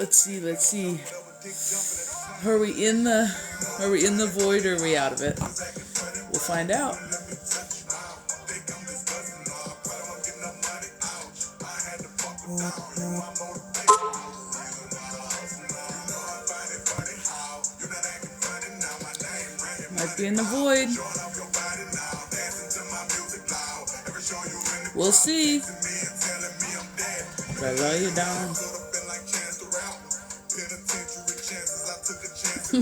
let's see. Are we in the void or are we out of it? We'll find out. Might be in the void. We'll see. But I love you down.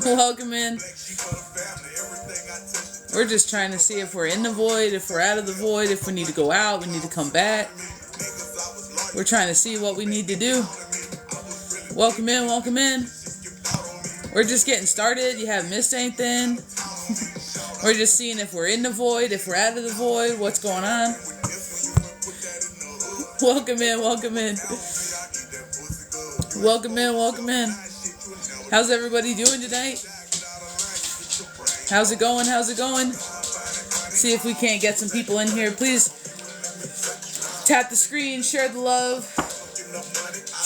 Welcome in. We're just trying to see if we're in the void, if we're out of the void, if we need to go out, we need to come back. We're trying to see what we need to do. Welcome in, welcome in. We're just getting started. You haven't missed anything. We're just seeing if we're in the void, if we're out of the void, what's going on. Welcome in, welcome in. Welcome in, welcome in. How's everybody doing tonight? How's it going? How's it going? See if we can't get some people in here. Please tap the screen, share the love,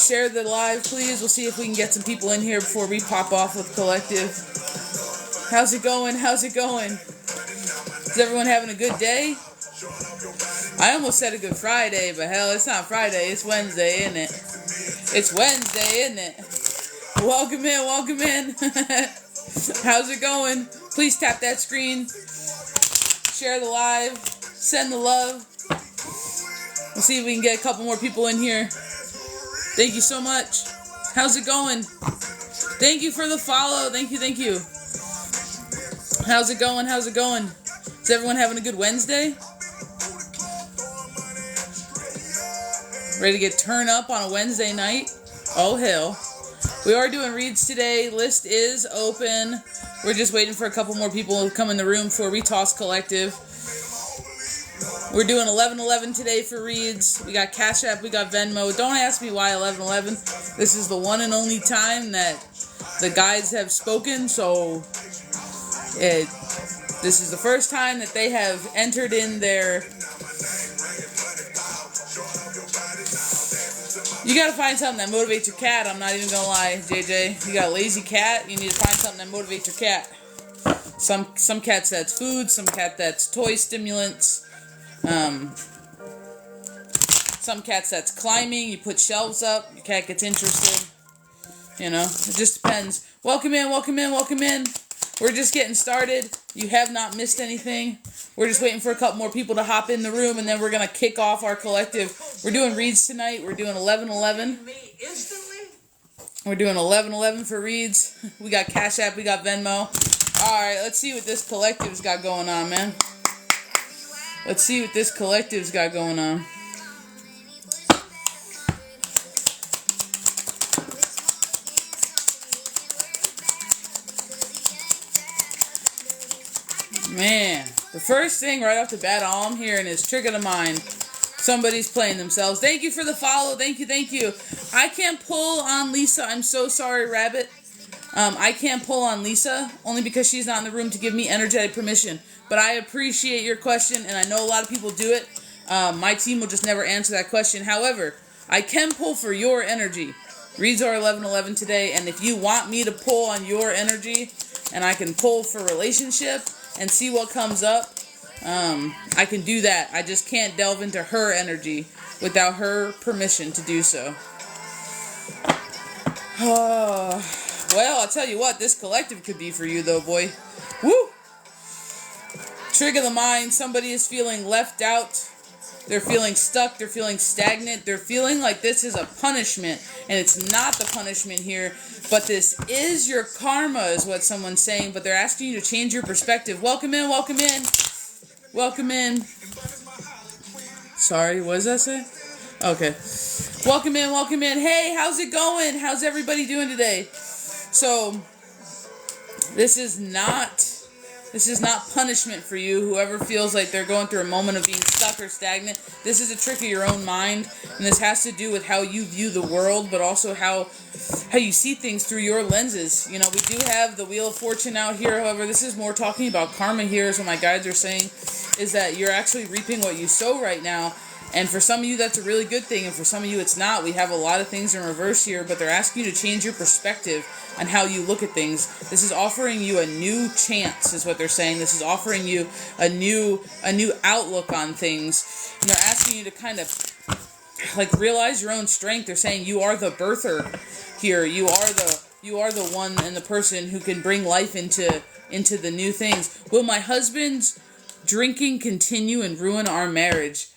share the live, please. We'll see if we can get some people in here before we pop off with Collective. How's it going? How's it going? Is everyone having a good day? I almost said a good Friday, but hell, it's not Friday. It's Wednesday, isn't it? It's Wednesday, isn't it? Welcome in, welcome in. How's it going? Please tap that screen. Share the live. Send the love. We'll see if we can get a couple more people in here. Thank you so much. How's it going? Thank you for the follow. Thank you, thank you. How's it going? How's it going? Is everyone having a good Wednesday? Ready to get turned up on a Wednesday night? Oh, hell. We are doing reads today. List is open. We're just waiting for a couple more people to come in the room before we toss Collective. We're doing 11/11 today for reads. We got Cash App, we got Venmo. Don't ask me why 11/11. This is the one and only time that the guides have spoken, so this is the first time that they have entered in their... You gotta find something that motivates your cat. I'm not even gonna lie, JJ. You got a lazy cat, you need to find something that motivates your cat. Some cats that's food, some cat that's toy stimulants. Some cats that's climbing. You put shelves up, your cat gets interested. You know, it just depends. Welcome in, welcome in, welcome in. We're just getting started. You have not missed anything. We're just waiting for a couple more people to hop in the room, and then we're going to kick off our Collective. We're doing reads tonight. We're doing 11/11. We're doing 11/11 for reads. We got Cash App. We got Venmo. All right, let's see what this Collective's got going on, man. Let's see what this Collective's got going on. Man, the first thing right off the bat, all I'm hearing is trigger the mind. Somebody's playing themselves. Thank you for the follow. Thank you, thank you. I can't pull on Lisa. I'm so sorry, Rabbit. I can't pull on Lisa, only because she's not in the room to give me energetic permission. But I appreciate your question, and I know a lot of people do it. My team will just never answer that question. However, I can pull for your energy. Reads are 11/11 today, and if you want me to pull on your energy, and I can pull for relationship and see what comes up, I can do that. I just can't delve into her energy without her permission to do so. Well, I'll tell you what, this Collective could be for you though, boy. Woo! Trigger the mind. Somebody is feeling left out. They're feeling stuck. They're feeling stagnant. They're feeling like this is a punishment. And it's not the punishment here. But this is your karma is what someone's saying. But they're asking you to change your perspective. Welcome in. Welcome in. Welcome in. Sorry, what does that say? Okay. Welcome in. Welcome in. Hey, how's it going? How's everybody doing today? So, this is not punishment for you, whoever feels like they're going through a moment of being stuck or stagnant. This is a trick of your own mind, and this has to do with how you view the world, but also how you see things through your lenses. You know, we do have the Wheel of Fortune out here, however, this is more talking about karma here, is what my guides are saying, is that you're actually reaping what you sow right now. And for some of you, that's a really good thing. And for some of you, it's not. We have a lot of things in reverse here, but they're asking you to change your perspective on how you look at things. This is offering you a new chance, is what they're saying. This is offering you a new outlook on things. And they're asking you to kind of like realize your own strength. They're saying you are the birther here. You are the one and the person who can bring life into the new things. Will my husband's drinking continue and ruin our marriage?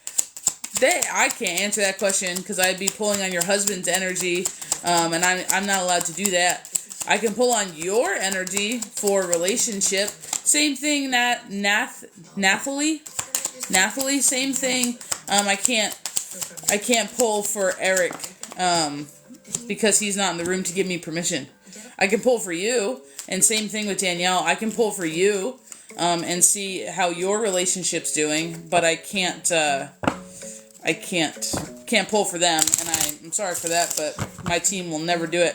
I can't answer that question because I'd be pulling on your husband's energy, and I'm not allowed to do that. I can pull on your energy for a relationship. Same thing, Nathalie, same thing. I can't pull for Eric because he's not in the room to give me permission. I can pull for you, and same thing with Danielle. I can pull for you and see how your relationship's doing, but I can't pull for them, and I'm sorry for that, but my team will never do it.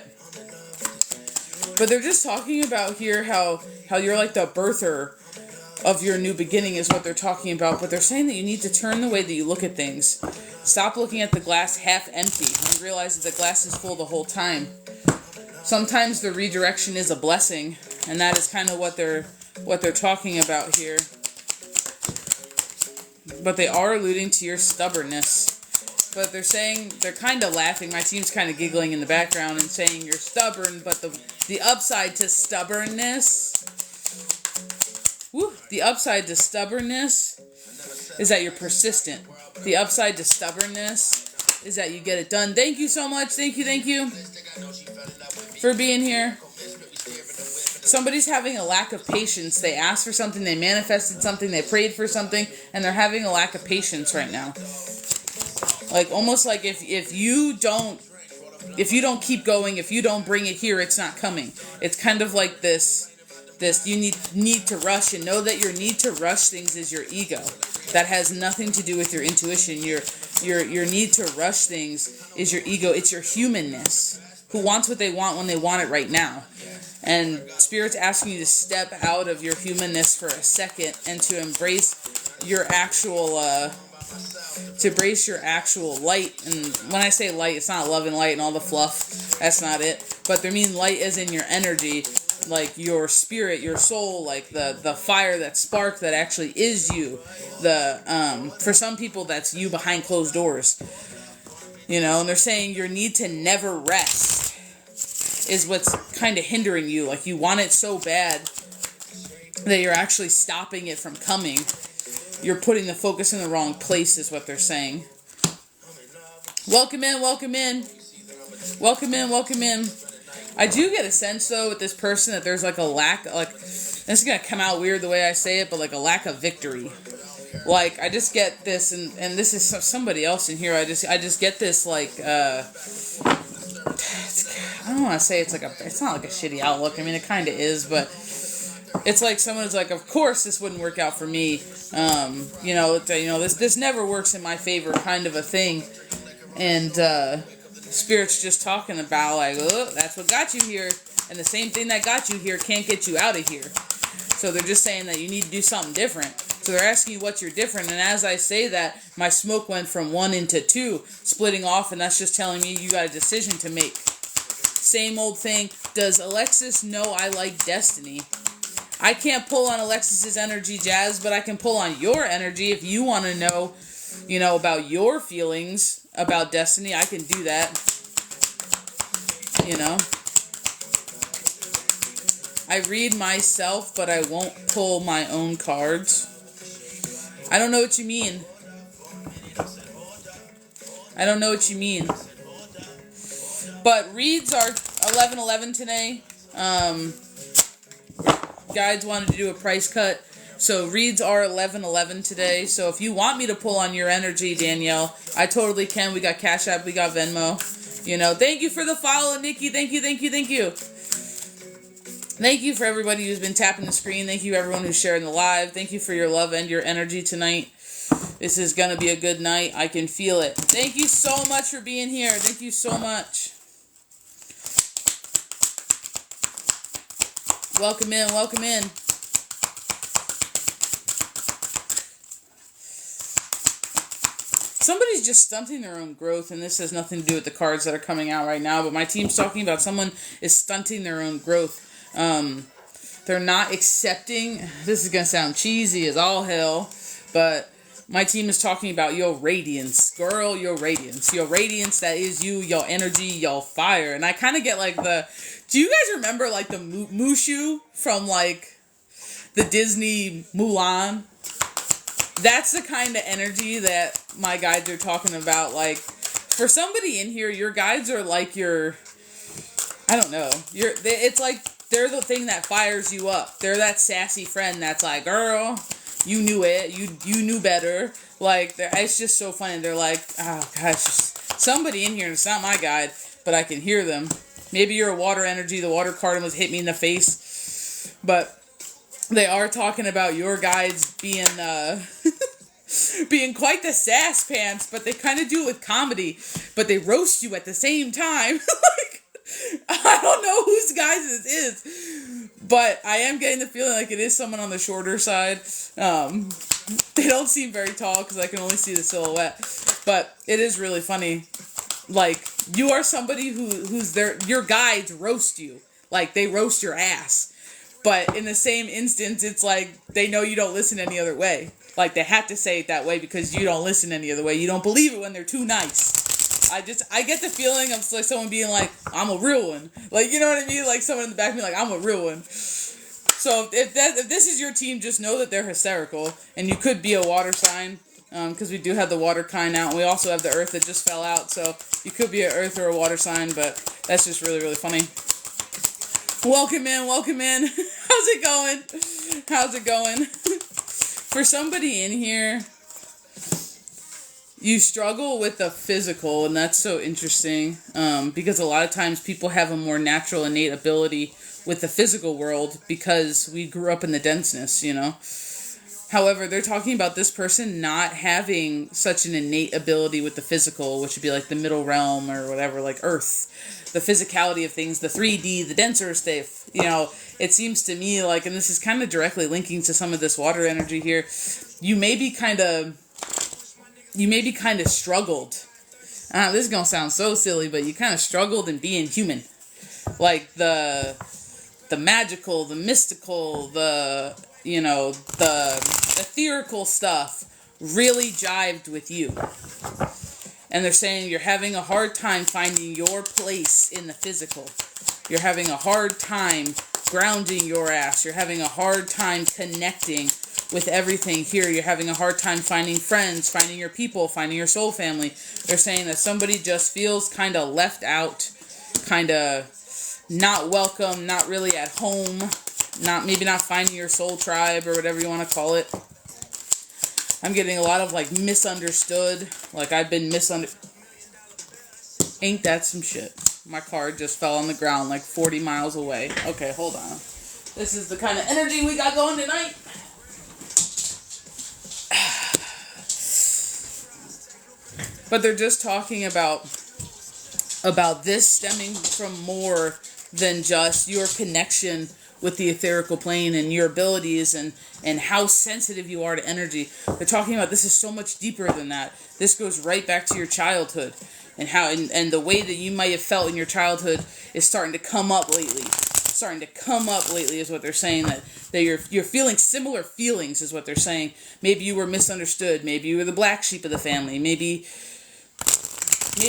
But they're just talking about here how you're like the birther of your new beginning is what they're talking about. But they're saying that you need to turn the way that you look at things. Stop looking at the glass half empty and realize that the glass is full the whole time. Sometimes the redirection is a blessing, and that is kind of what they're talking about here. But they are alluding to your stubbornness. But they're saying, they're kind of laughing. My team's kind of giggling in the background and saying you're stubborn, but the upside to stubbornness, the upside to stubbornness is that you're persistent. The upside to stubbornness is that you get it done. Thank you so much. Thank you for being here. Somebody's having a lack of patience. They asked for something, they manifested something, they prayed for something, and they're having a lack of patience right now. Like almost like if you don't keep going, if you don't bring it here, it's not coming. It's kind of like this you need to rush, and know that your need to rush things is your ego. That has nothing to do with your intuition. Your need to rush things is your ego. It's your humanness. Who wants what they want when they want it right now. And Spirit's asking you to step out of your humanness for a second and to embrace your actual light. And when I say light, it's not love and light and all the fluff. That's not it. But they mean light as in your energy, like your spirit, your soul, like the fire, that spark that actually is you. For some people, that's you behind closed doors. You know, and they're saying your need to never rest is what's kind of hindering you. Like you want it so bad that you're actually stopping it from coming. You're putting the focus in the wrong place is what they're saying. Welcome in. I do get a sense though with this person that there's like a lack, like, this is going to come out weird the way I say it, but like a lack of victory. Like I just get this, and this is somebody else in here. I just get this like, I don't want to say it's not like a shitty outlook. I mean, it kind of is, but it's like someone's like, of course this wouldn't work out for me. This never works in my favor, kind of a thing. And Spirit's just talking about like, oh, that's what got you here, and the same thing that got you here can't get you out of here. So they're just saying that you need to do something different. So they're asking you what you're different, and as I say that, my smoke went from 1 into 2, splitting off, and that's just telling me you got a decision to make. Same old thing. Does Alexis know I like Destiny? I can't pull on Alexis's energy, Jazz, but I can pull on your energy. If you want to know, about your feelings about Destiny, I can do that. I read myself, but I won't pull my own cards. I don't know what you mean. But reads are 11:11 today. Guides wanted to do a price cut. So reads are 11:11 today. So if you want me to pull on your energy, Danielle, I totally can. We got Cash App, we got Venmo. Thank you for the follow, Nikki. Thank you. Thank you for everybody who's been tapping the screen. Thank you everyone who's sharing the live. Thank you for your love and your energy tonight. This is going to be a good night. I can feel it. Thank you so much for being here. Thank you so much. Welcome in. somebody's just stunting their own growth, and this has nothing to do with the cards that are coming out right now, but my team's talking about someone is stunting their own growth. They're not accepting, this is going to sound cheesy as all hell, but my team is talking about your radiance. Girl, your radiance. Your radiance, that is you, your energy, your fire. And I kind of get like do you guys remember like the Mushu from like the Disney Mulan? That's the kind of energy that my guides are talking about. Like, for somebody in here, your guides are like I don't know. It's like they're the thing that fires you up. They're that sassy friend that's like, girl, you knew it. You knew better. Like, it's just so funny. They're like, oh, gosh, somebody in here, and it's not my guide, but I can hear them. Maybe you're a water energy. The water card was hit me in the face. But they are talking about your guides being being quite the sass pants, but they kind of do it with comedy, but they roast you at the same time. Like, I don't know whose guys this is, but I am getting the feeling like it is someone on the shorter side. They don't seem very tall because I can only see the silhouette, but it is really funny. Like, you are somebody who's your guides roast you. Like, they roast your ass. But in the same instance, it's like they know you don't listen any other way. Like, they have to say it that way because you don't listen any other way. You don't believe it when they're too nice. I get the feeling of like someone being like, I'm a real one. Like, you know what I mean? Like, someone in the back being like, I'm a real one. So if this is your team, just know that they're hysterical. And you could be a water sign. Because we do have the water kind out. And we also have the earth that just fell out. So you could be an earth or a water sign. But that's just really, really funny. Welcome in. How's it going? For somebody in here, you struggle with the physical, and that's so interesting, because a lot of times people have a more natural, innate ability with the physical world because we grew up in the denseness, you know? However, they're talking about this person not having such an innate ability with the physical, which would be like the middle realm or whatever, like Earth. The physicality of things, the 3D, the denser stuff, you know, it seems to me like, and this is kind of directly linking to some of this water energy here, you maybe kind of struggled. This is going to sound so silly, but you kind of struggled in being human. Like the magical, the mystical, the etherical stuff really jived with you. And they're saying you're having a hard time finding your place in the physical. You're having a hard time grounding your ass. You're having a hard time connecting with everything here. You're having a hard time finding friends, finding your people, finding your soul family. They're saying that somebody just feels kind of left out, kind of not welcome, not really at home, maybe not finding your soul tribe or whatever you want to call it. I'm getting a lot of, like, misunderstood. Like, I've been Ain't that some shit? My card just fell on the ground, like, 40 miles away. Okay, hold on. This is the kind of energy we got going tonight. But they're just talking about this stemming from more than just your connection with the etherical plane and your abilities and how sensitive you are to energy. They're talking about this is so much deeper than that. This goes right back to your childhood and how and the way that you might have felt in your childhood is starting to come up lately. Is what they're saying, that you're feeling similar feelings is what they're saying. Maybe you were misunderstood. Maybe you were the black sheep of the family. Maybe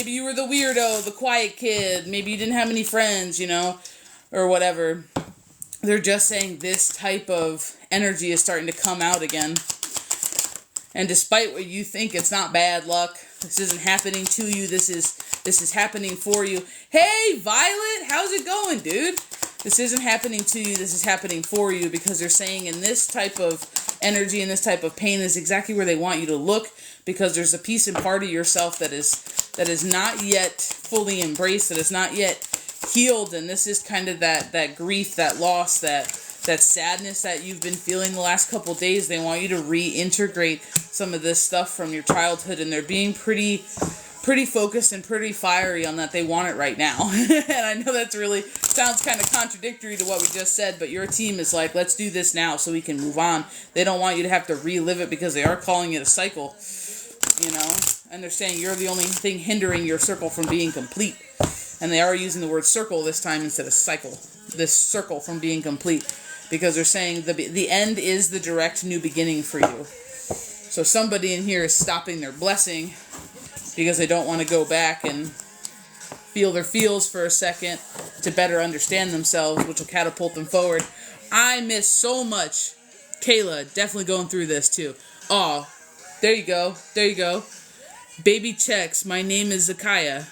you were the weirdo, the quiet kid. Maybe you didn't have any friends, you know, or whatever. They're just saying this type of energy is starting to come out again. And despite what you think, it's not bad luck. This isn't happening to you. This is happening for you. Hey, Violet, how's it going, dude? This isn't happening to you. This is happening for you, because they're saying in this type of energy and this type of pain is exactly where they want you to look, because there's a piece and part of yourself that is not yet fully embraced, that is not yet healed, and this is kind of that grief, that loss, that sadness that you've been feeling the last couple days. They want you to reintegrate some of this stuff from your childhood, and they're being pretty focused and pretty fiery on that. They want it right now. And I know that's really sounds kind of contradictory to what we just said, but your team is like, let's do this now so we can move on. They don't want you to have to relive it, because they are calling it a cycle, you know. and they're saying you're the only thing hindering your circle from being complete. And they are using the word circle this time instead of cycle. This circle from being complete. Because they're saying the end is the direct new beginning for you. So somebody in here is stopping their blessing because they don't want to go back and feel their feels for a second to better understand themselves, which will catapult them forward. I miss so much. Kayla, definitely going through this too. Oh, there you go. There you go. Baby checks. My name is Zakaya.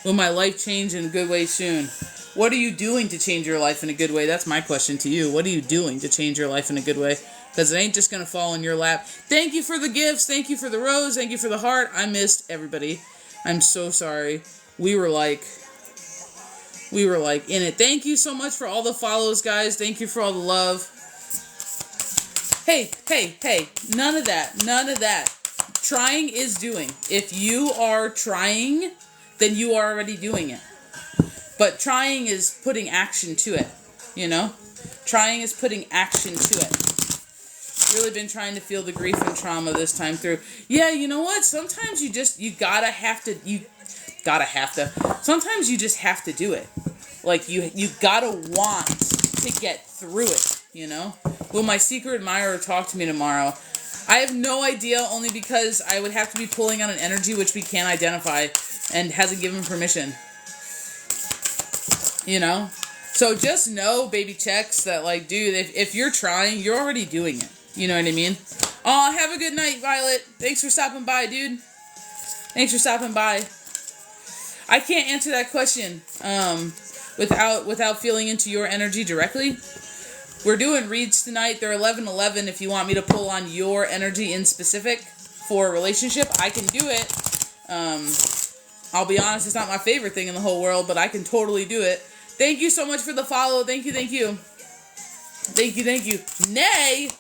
Will my life change in a good way soon? What are you doing to change your life in a good way? That's my question to you. What are you doing to change your life in a good way? Because it ain't just going to fall in your lap. Thank you for the gifts. Thank you for the rose. Thank you for the heart. I missed everybody. I'm so sorry. We were like in it. Thank you so much for all the follows, guys. Thank you for all the love. Hey. None of that. None of that. Trying is doing. If you are trying, then you are already doing it. But trying is putting action to it, you know? Trying is putting action to it. Really been trying to feel the grief and trauma this time through. Yeah, you know what? Sometimes you gotta have to, sometimes you just have to do it. Like, you gotta want to get through it, you know? Will my secret admirer talk to me tomorrow? I have no idea, only because I would have to be pulling on an energy which we can't identify and hasn't given permission. You know? So just know, baby checks, that like, dude, if you're trying, you're already doing it. You know what I mean? Oh, have a good night, Violet. Thanks for stopping by, dude. Thanks for stopping by. I can't answer that question without feeling into your energy directly. We're doing reads tonight. They're 11:11. If you want me to pull on your energy in specific for a relationship, I can do it. I'll be honest, it's not my favorite thing in the whole world, but I can totally do it. Thank you so much for the follow. Thank you. Nay!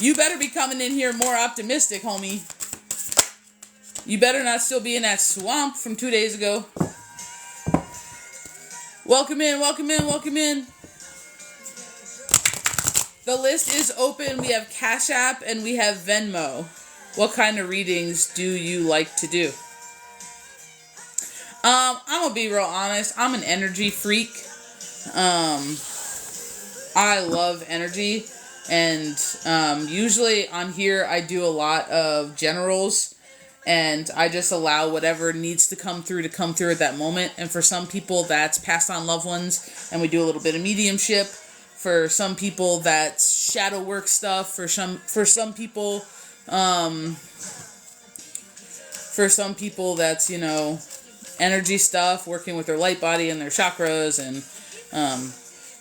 You better be coming in here more optimistic, homie. You better not still be in that swamp from 2 days ago. Welcome in. The list is open. We have Cash App and we have Venmo. What kind of readings do you like to do? I'm gonna be real honest. I'm an energy freak. I love energy. And usually on here I do a lot of generals. And I just allow whatever needs to come through at that moment. And for some people, that's passed on loved ones. And we do a little bit of mediumship. For some people, that's shadow work stuff. For some people, that's, you know, energy stuff, working with their light body and their chakras. And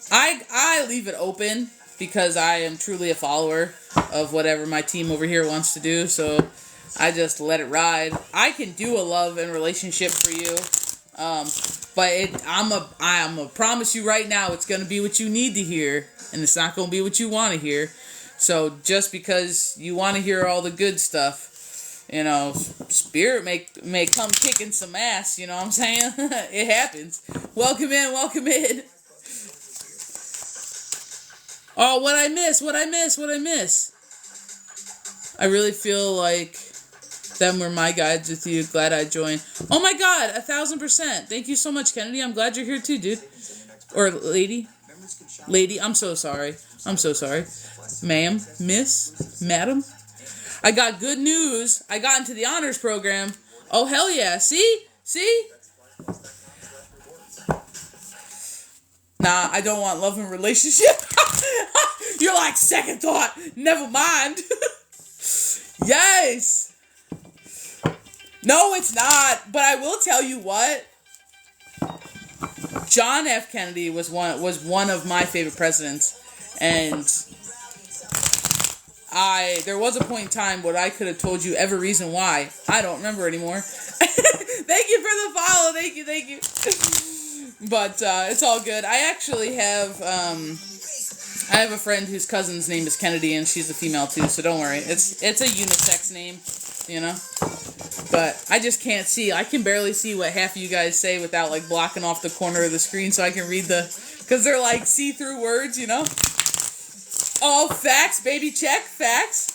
I leave it open because I am truly a follower of whatever my team over here wants to do. So I just let it ride. I can do a love and relationship for you. But I'm a promise you right now, it's going to be what you need to hear. And it's not going to be what you want to hear. So just because you want to hear all the good stuff, you know, spirit may come kicking some ass, you know what I'm saying? It happens. Welcome in. Oh, what I miss? I really feel like them were my guides with you. Glad I joined. Oh my God, 1,000%. Thank you so much, Kennedy. I'm glad you're here too, dude. Or lady. I'm so sorry. Ma'am, miss, madam. I got good news. I got into the honors program. Oh, hell yeah. See? Nah, I don't want love and relationship. You're like, second thought. Never mind. Yes. No, it's not. But I will tell you what. John F. Kennedy was one of my favorite presidents. And there was a point in time where I could have told you every reason why. I don't remember anymore. Thank you for the follow. Thank you. But it's all good. I actually have a friend whose cousin's name is Kennedy, and she's a female too. So don't worry. It's a unisex name, you know. But I just can't see. I can barely see what half of you guys say without like blocking off the corner of the screen so I can read because they're like see-through words, you know. Oh, facts, baby, check, facts.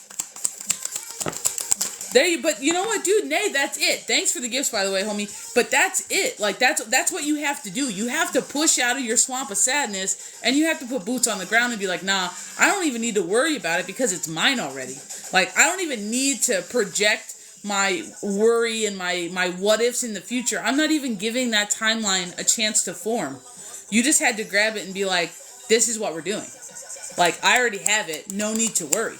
But you know what, dude? Nay, that's it. Thanks for the gifts, by the way, homie. But that's it. Like, that's what you have to do. You have to push out of your swamp of sadness, and you have to put boots on the ground and be like, nah, I don't even need to worry about it because it's mine already. Like, I don't even need to project my worry and my what ifs in the future. I'm not even giving that timeline a chance to form. You just had to grab it and be like, this is what we're doing. Like, I already have it. No need to worry.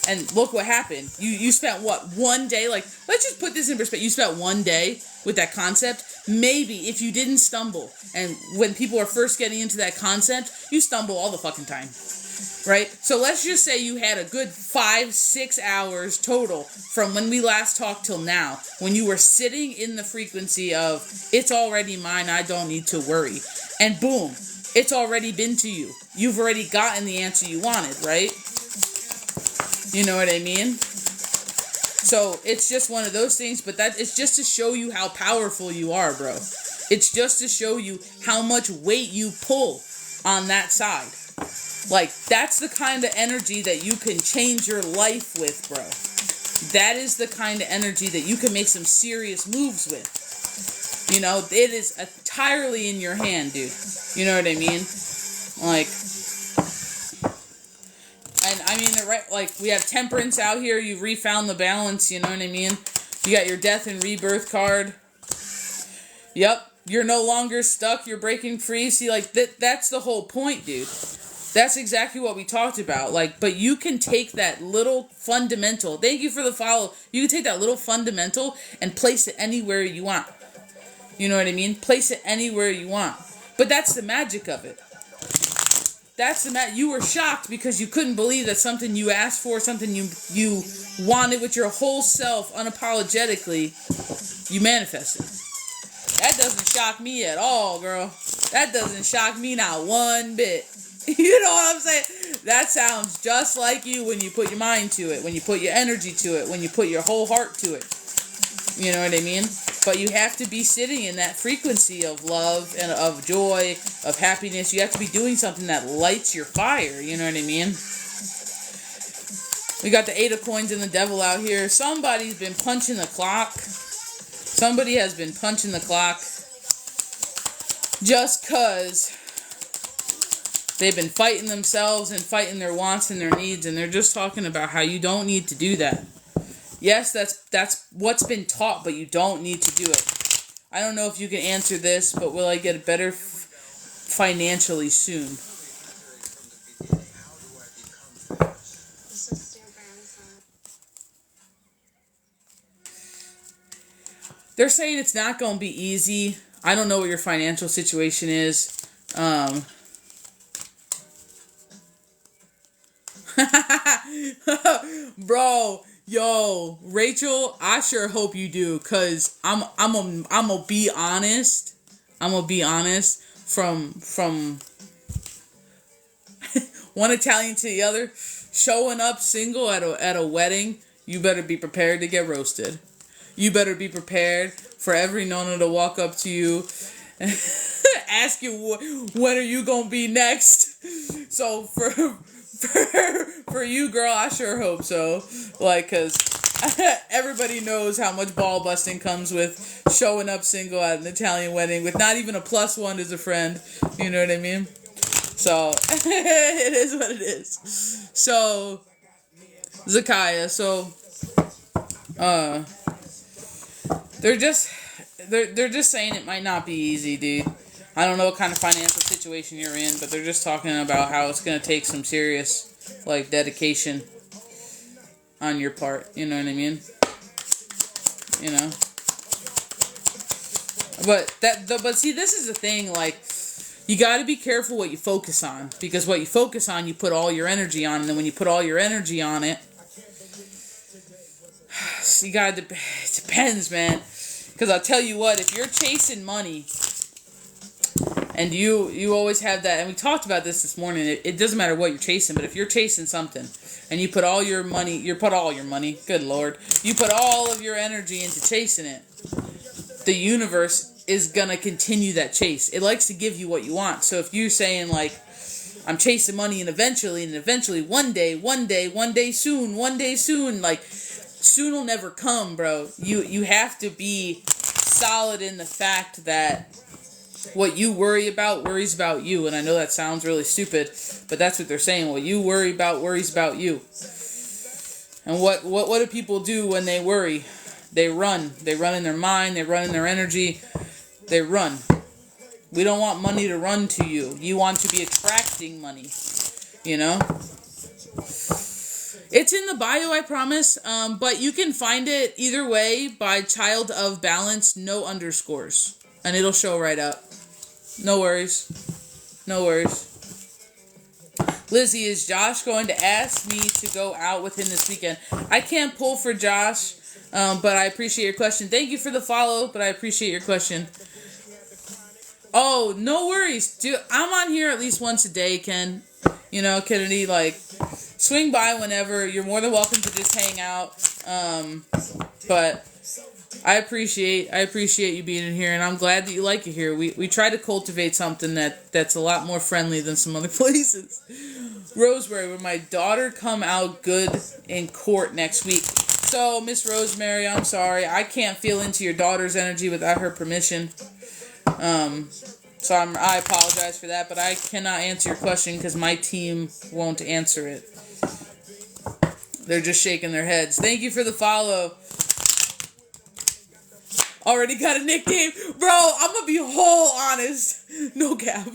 And look what happened. You spent, what, one day? Like, let's just put this in perspective. You spent one day with that concept. Maybe if you didn't stumble, and when people are first getting into that concept, you stumble all the fucking time. Right? So let's just say you had a good 5-6 hours total from when we last talked till now, when you were sitting in the frequency of, it's already mine, I don't need to worry. And boom, it's already been to you. You've already gotten the answer you wanted, right? You know what I mean? So it's just one of those things, but that it's just to show you how powerful you are, bro. It's just to show you how much weight you pull on that side. Like, that's the kind of energy that you can change your life with, bro. That is the kind of energy that you can make some serious moves with. You know, it is entirely in your hand, dude. You know what I mean? Like, and I mean, right, like, we have temperance out here. You refound the balance, you know what I mean? You got your death and rebirth card. Yep, you're no longer stuck. You're breaking free. See, like, that's the whole point, dude. That's exactly what we talked about. Like, but you can take that little fundamental. Thank you for the follow. You can take that little fundamental and place it anywhere you want. You know what I mean? Place it anywhere you want. But that's the magic of it. That's the you were shocked because you couldn't believe that something you asked for, something you wanted with your whole self unapologetically, you manifested. That doesn't shock me at all, girl. That doesn't shock me not one bit. You know what I'm saying? That sounds just like you when you put your mind to it, when you put your energy to it, when you put your whole heart to it. You know what I mean? But you have to be sitting in that frequency of love and of joy, of happiness. You have to be doing something that lights your fire. You know what I mean? We got the 8 of coins and the devil out here. Somebody's been punching the clock. Somebody has been punching the clock just because they've been fighting themselves and fighting their wants and their needs, and they're just talking about how you don't need to do that. Yes, that's what's been taught, but you don't need to do it. I don't know if you can answer this, but will I get better financially soon? They're saying it's not going to be easy. I don't know what your financial situation is. Bro, yo, Rachel, I sure hope you do, cause I'm gonna be honest. I'm gonna be honest. From one Italian to the other, showing up single at a wedding, you better be prepared to get roasted. You better be prepared for every nonna to walk up to you and ask you when are you gonna be next. So for you, girl, I sure hope so. Like, cause everybody knows how much ball busting comes with showing up single at an Italian wedding with not even a +1 as a friend. You know what I mean? So it is what it is. So Zakaya, so they're just saying it might not be easy, dude. I don't know what kind of financial situation you're in, but they're just talking about how it's going to take some serious, like, dedication on your part. You know what I mean? You know? But see, this is the thing, like, you got to be careful what you focus on, because what you focus on, you put all your energy on, and then when you put all your energy on it, you got to, it depends, man. Because I'll tell you what, if you're chasing money, and you always have that, and we talked about this morning, it doesn't matter what you're chasing, but if you're chasing something, and you put all your money, good Lord, you put all of your energy into chasing it, the universe is going to continue that chase. It likes to give you what you want. So if you're saying, like, I'm chasing money, and eventually, one day soon, like, soon will never come, bro. You have to be solid in the fact that what you worry about worries about you. And I know that sounds really stupid, but that's what they're saying. What you worry about worries about you. And what do people do when they worry? They run. They run in their mind. They run in their energy. They run. We don't want money to run to you. You want to be attracting money. You know? It's in the bio, I promise. But you can find it either way by ChildOfBalance, no underscores. And it'll show right up. No worries. No worries. Lizzie, is Josh going to ask me to go out with him this weekend? I can't pull for Josh, but I appreciate your question. Thank you for the follow, but I appreciate your question. Oh, no worries. Dude, I'm on here at least once a day, Ken. You know, Kennedy, like, swing by whenever. You're more than welcome to just hang out. But I appreciate you being in here, and I'm glad that you like it here. We try to cultivate something that's a lot more friendly than some other places. Rosemary, will my daughter come out good in court next week? So, Miss Rosemary, I'm sorry. I can't feel into your daughter's energy without her permission. So I apologize for that, but I cannot answer your question because my team won't answer it. They're just shaking their heads. Thank you for the follow. Already got a nickname. Bro, I'm gonna be whole honest. No cap.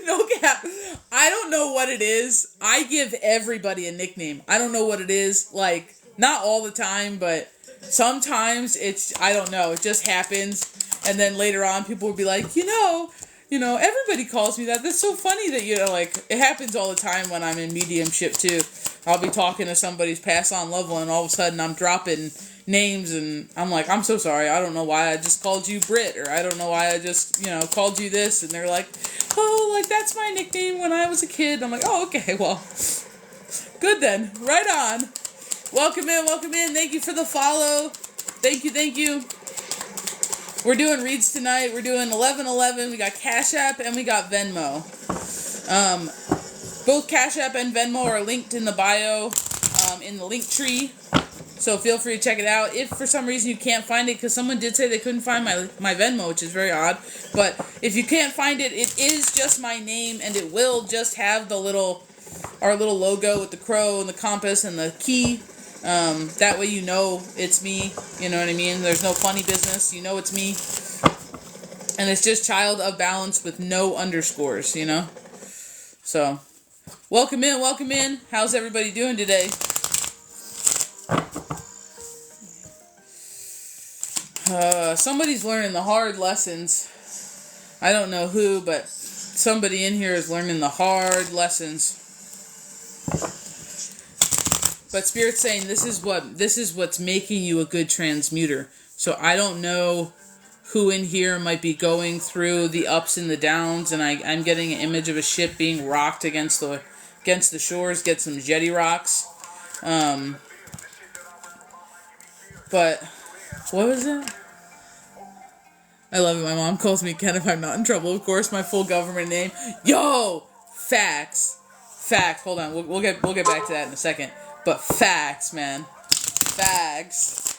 No cap. I don't know what it is. I give everybody a nickname. I don't know what it is. Like, not all the time, but sometimes I don't know. It just happens. And then later on, people will be like, you know, everybody calls me that. That's so funny that, like, it happens all the time when I'm in mediumship, too. I'll be talking to somebody's passed on loved one, and all of a sudden I'm dropping names, and I'm like, I'm so sorry. I don't know why I just called you Brit, or I don't know why I just, called you this. And they're like, oh, like, that's my nickname when I was a kid. I'm like, oh, okay, well, good then. Right on. Welcome in. Thank you for the follow. Thank you. We're doing reads tonight. We're doing 1111. We got Cash App and we got Venmo. Both Cash App and Venmo are linked in the bio, in the link tree. So feel free to check it out. If for some reason you can't find it, because someone did say they couldn't find my Venmo, which is very odd. But if you can't find it, it is just my name, and it will just have our little logo with the crow and the compass and the key. That way you know it's me, you know what I mean? There's no funny business, you know it's me. And it's just ChildOfBalance with no underscores, So, welcome in. How's everybody doing today? Somebody's learning the hard lessons. I don't know who, but somebody in here is learning the hard lessons. But Spirit's saying this is what's making you a good transmuter. So I don't know who in here might be going through the ups and the downs, and I'm getting an image of a ship being rocked against the shores, get some jetty rocks. But what was it? I love it. My mom calls me Ken if I'm not in trouble. Of course, my full government name. Yo, facts. Hold on, we'll get back to that in a second. But facts, man. Facts.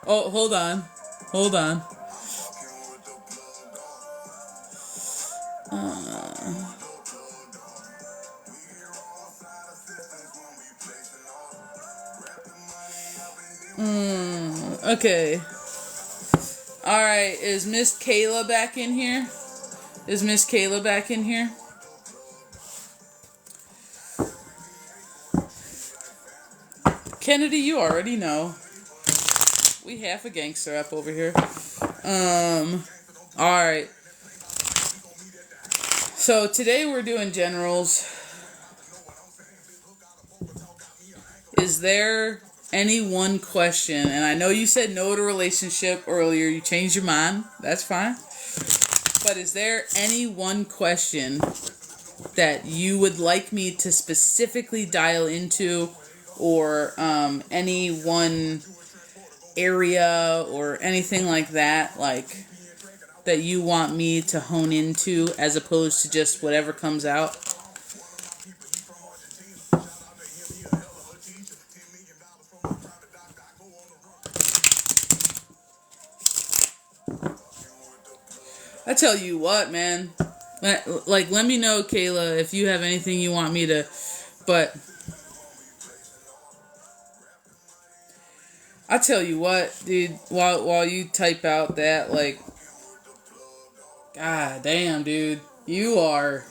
Oh, hold on. Okay. Alright, is Miss Kayla back in here? Kennedy, you already know. We half a gangster up over here. Alright. So today we're doing generals. Is there any one question? And I know you said no to relationship earlier. You changed your mind. That's fine. But is there any one question that you would like me to specifically dial into, or any one area or anything like that, like that you want me to hone into as opposed to just whatever comes out? I tell you what, man. Let me know, Kayla, if you have anything you want me to. But I tell you what, dude. While you type out that, like, god damn, dude, you are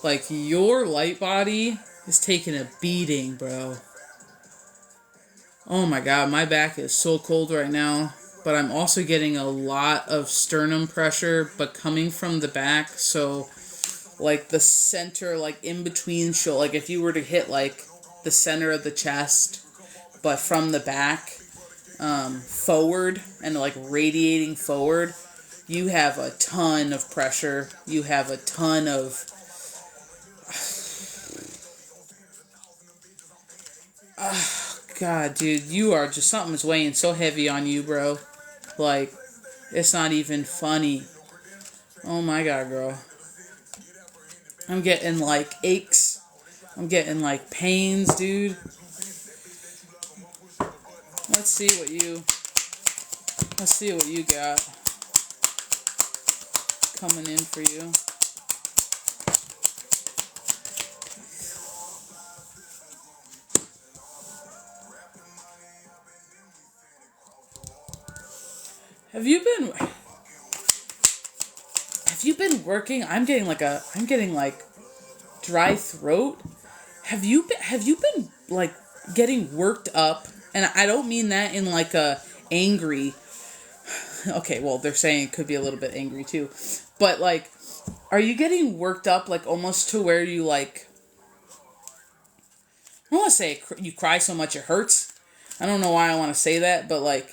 like your light body is taking a beating, bro. Oh my god, my back is so cold right now. But I'm also getting a lot of sternum pressure, but coming from the back. So, like the center, like in between shoulder, like if you were to hit like the center of the chest, but from the back, forward and like radiating forward, you have a ton of pressure. You have a ton of. God, dude, you are just something's weighing so heavy on you, bro. Like, it's not even funny. Oh my god, girl. I'm getting like aches. I'm getting like pains, dude. Let's see what you got coming in for you. Have you been working? I'm getting like dry throat. Have you been like getting worked up? And I don't mean that in like a angry. Okay, well, they're saying it could be a little bit angry too. But like, are you getting worked up like almost to where you like, I don't want to say you cry so much it hurts. I don't know why I want to say that, but like,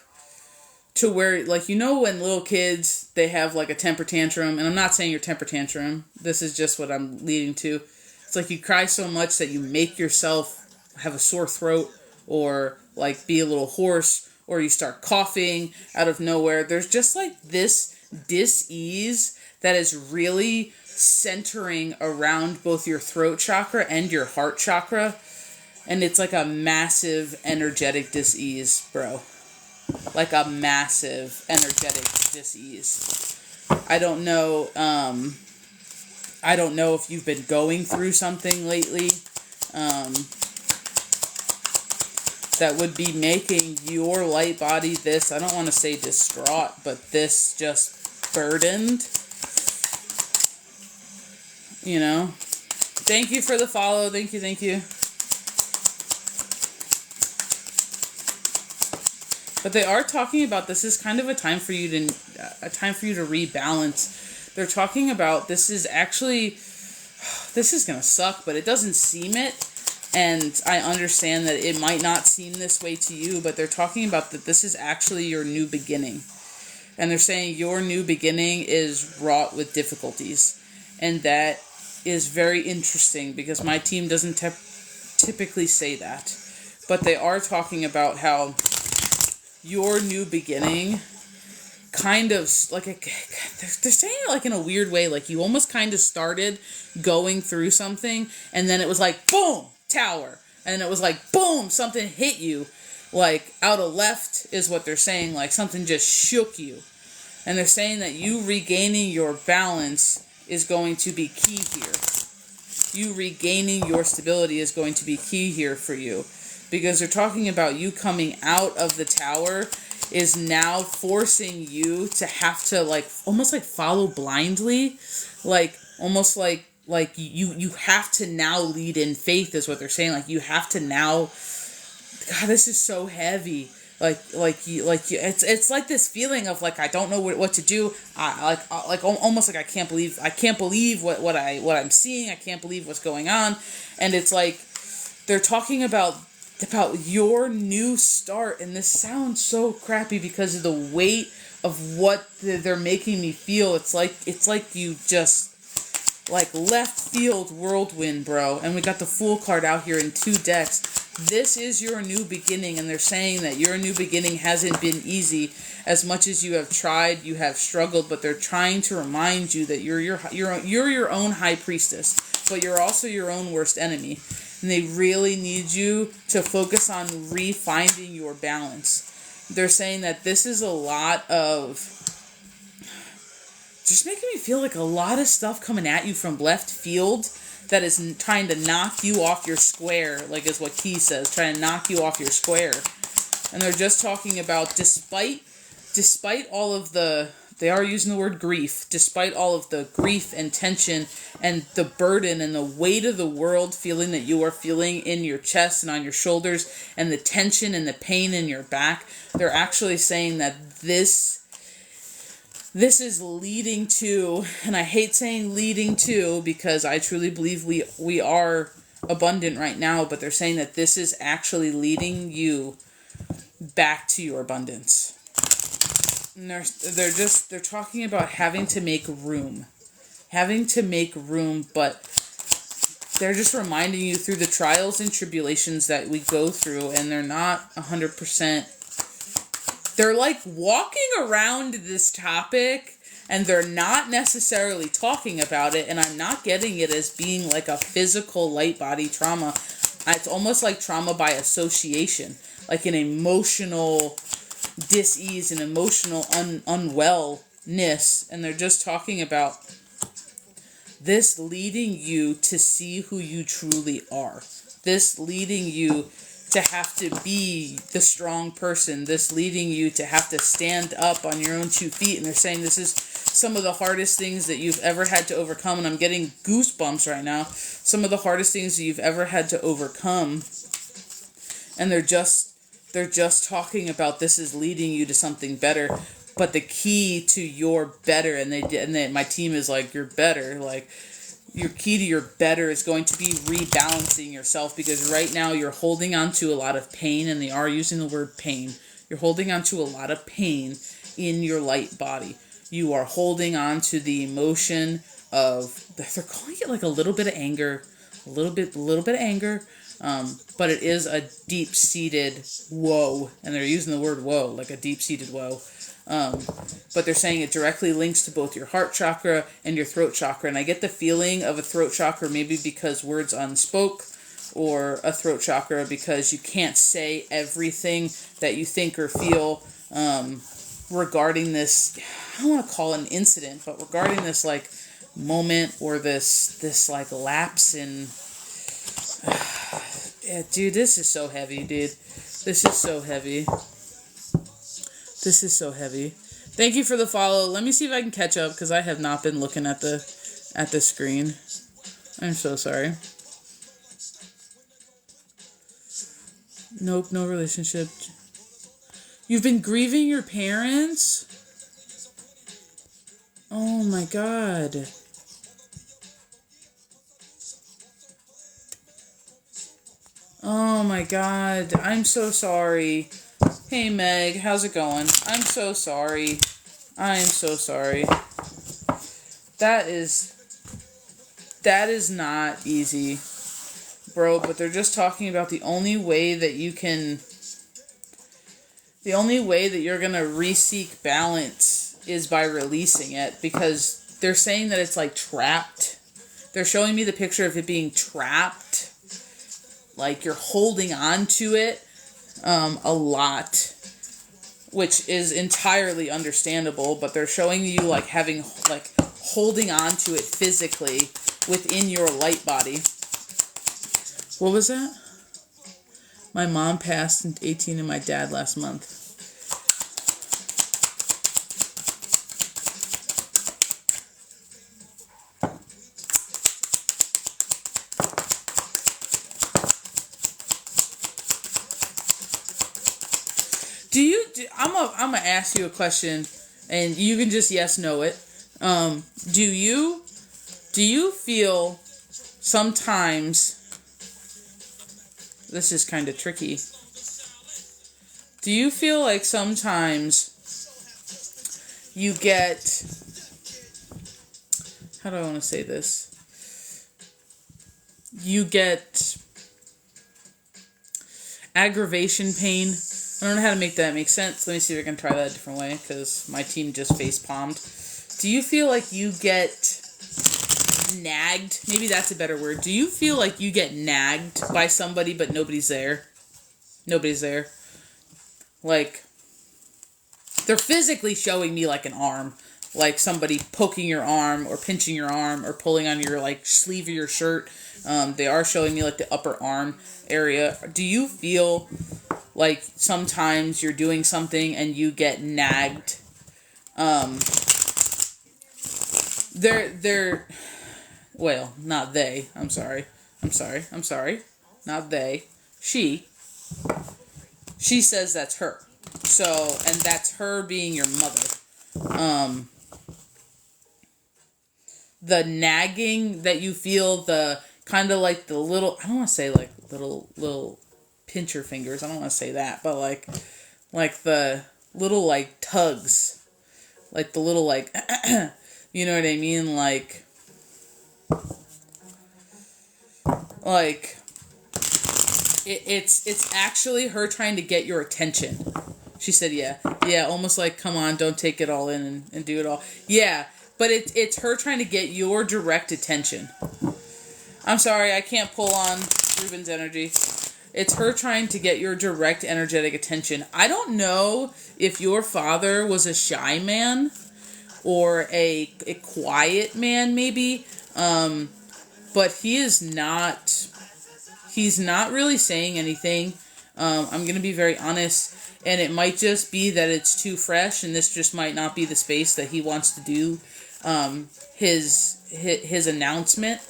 to where, like, you know when little kids, they have, like, a temper tantrum, and I'm not saying your temper tantrum, this is just what I'm leading to. It's like you cry so much that you make yourself have a sore throat, or, like, be a little hoarse, or you start coughing out of nowhere. There's just, like, this dis-ease that is really centering around both your throat chakra and your heart chakra, and it's like a massive energetic dis-ease, bro. Like a massive energetic dis-ease. I don't know if you've been going through something lately that would be making your light body this, I don't want to say distraught, but this just burdened. You know? Thank you for the follow. Thank you. But they are talking about this is kind of a time for you to rebalance. They're talking about this is gonna suck, but it doesn't seem it. And I understand that it might not seem this way to you, but they're talking about that this is actually your new beginning. And they're saying your new beginning is wrought with difficulties. And that is very interesting because my team doesn't typically say that. But they are talking about how your new beginning kind of like they're saying it like in a weird way, like you almost kind of started going through something and then it was like boom, tower, and then it was like boom, something hit you like out of left is what they're saying, like something just shook you. And they're saying that you regaining your balance is going to be key here. You regaining your stability is going to be key here for you. Because they're talking about you coming out of the tower is now forcing you to have to like almost like follow blindly, like almost like you have to now lead in faith is what they're saying. Like you have to now. God, this is so heavy. It's like this feeling of like I don't know what to do. Almost like I can't believe what I'm seeing. I can't believe what's going on, and it's like they're talking about your new start, and this sounds so crappy because of the weight of what they're making me feel. It's like you just like left field whirlwind, bro. And we got the Fool card out here in 2 decks. This is your new beginning, and they're saying that your new beginning hasn't been easy. As much as you have tried, you have struggled, but they're trying to remind you that you're your own high priestess, but you're also your own worst enemy. And they really need you to focus on refinding your balance. They're saying that this is a lot of just making me feel like a lot of stuff coming at you from left field that is trying to knock you off your square, like is what Key says, trying to knock you off your square. And they're just talking about despite all of the, they are using the word grief, despite all of the grief and tension and the burden and the weight of the world feeling that you are feeling in your chest and on your shoulders and the tension and the pain in your back, they're actually saying that this is leading to, and I hate saying leading to because I truly believe we are abundant right now, but they're saying that this is actually leading you back to your abundance. And they're talking about having to make room, but they're just reminding you through the trials and tribulations that we go through, and they're not 100%. They're like walking around this topic and they're not necessarily talking about it, and I'm not getting it as being like a physical light body trauma. It's almost like trauma by association, like an emotional dis-ease and emotional unwellness, and they're just talking about this leading you to see who you truly are, this leading you to have to be the strong person, this leading you to have to stand up on your own 2 feet. And they're saying this is some of the hardest things that you've ever had to overcome, and I'm getting goosebumps right now, some of the hardest things that you've ever had to overcome. And they're just talking about this is leading you to something better. But the key to your better, and my team is like, you're better, like your key to your better is going to be rebalancing yourself, because right now you're holding on to a lot of pain, and they are using the word pain. You're holding on to a lot of pain in your light body. You are holding on to the emotion of, they're calling it like a little bit of anger, a little bit of anger, but it is a deep-seated woe, and they're using the word woe, like a deep-seated woe. But they're saying it directly links to both your heart chakra and your throat chakra. And I get the feeling of a throat chakra maybe because words unspoke, or a throat chakra because you can't say everything that you think or feel regarding this, I don't want to call it an incident, but regarding this like moment or this like lapse in, yeah, dude, this is so heavy, dude. This is so heavy. This is so heavy. Thank you for the follow. Let me see if I can catch up, because I have not been looking at the screen. I'm so sorry. Nope, no relationship. You've been grieving your parents? Oh my God. Oh my God. I'm so sorry. Hey Meg, how's it going? I'm so sorry. I'm so sorry. That is not easy, bro, but they're just talking about the only way that you're gonna re-seek balance is by releasing it, because they're saying that it's like trapped. They're showing me the picture of it being trapped, like you're holding on to it a lot, which is entirely understandable, but they're showing you like having, like holding on to it physically within your light body. What was that? My mom passed in 18 and my dad last month. I'm gonna ask you a question, and you can just yes, no it. Do you feel sometimes, this is kind of tricky. Do you feel like sometimes you get, how do I want to say this? You get aggravation pain. I don't know how to make that make sense. Let me see if I can try that a different way, because my team just face-palmed. Do you feel like you get nagged? Maybe that's a better word. Do you feel like you get nagged by somebody but nobody's there? Nobody's there. Like, they're physically showing me like an arm. like somebody poking your arm or pinching your arm or pulling on your like sleeve of your shirt. They are showing me like the upper arm area. Do you feel like sometimes you're doing something and you get nagged? Well, not they. I'm sorry. Not they. She says that's her. So, and that's her being your mother. The nagging that you feel, the kind of like the little, I don't want to say like little pinch your fingers. I don't want to say that, but like the little like tugs, like the little like, you know what I mean? Like it's actually her trying to get your attention. She said, yeah, almost like, come on, don't take it all in and do it all. Yeah, but it's her trying to get your direct attention. I'm sorry, I can't pull on Ruben's energy. It's her trying to get your direct energetic attention. I don't know if your father was a shy man or a quiet man, maybe, but he's not really saying anything. I'm going to be very honest, and it might just be that it's too fresh, and this just might not be the space that he wants to do his announcement.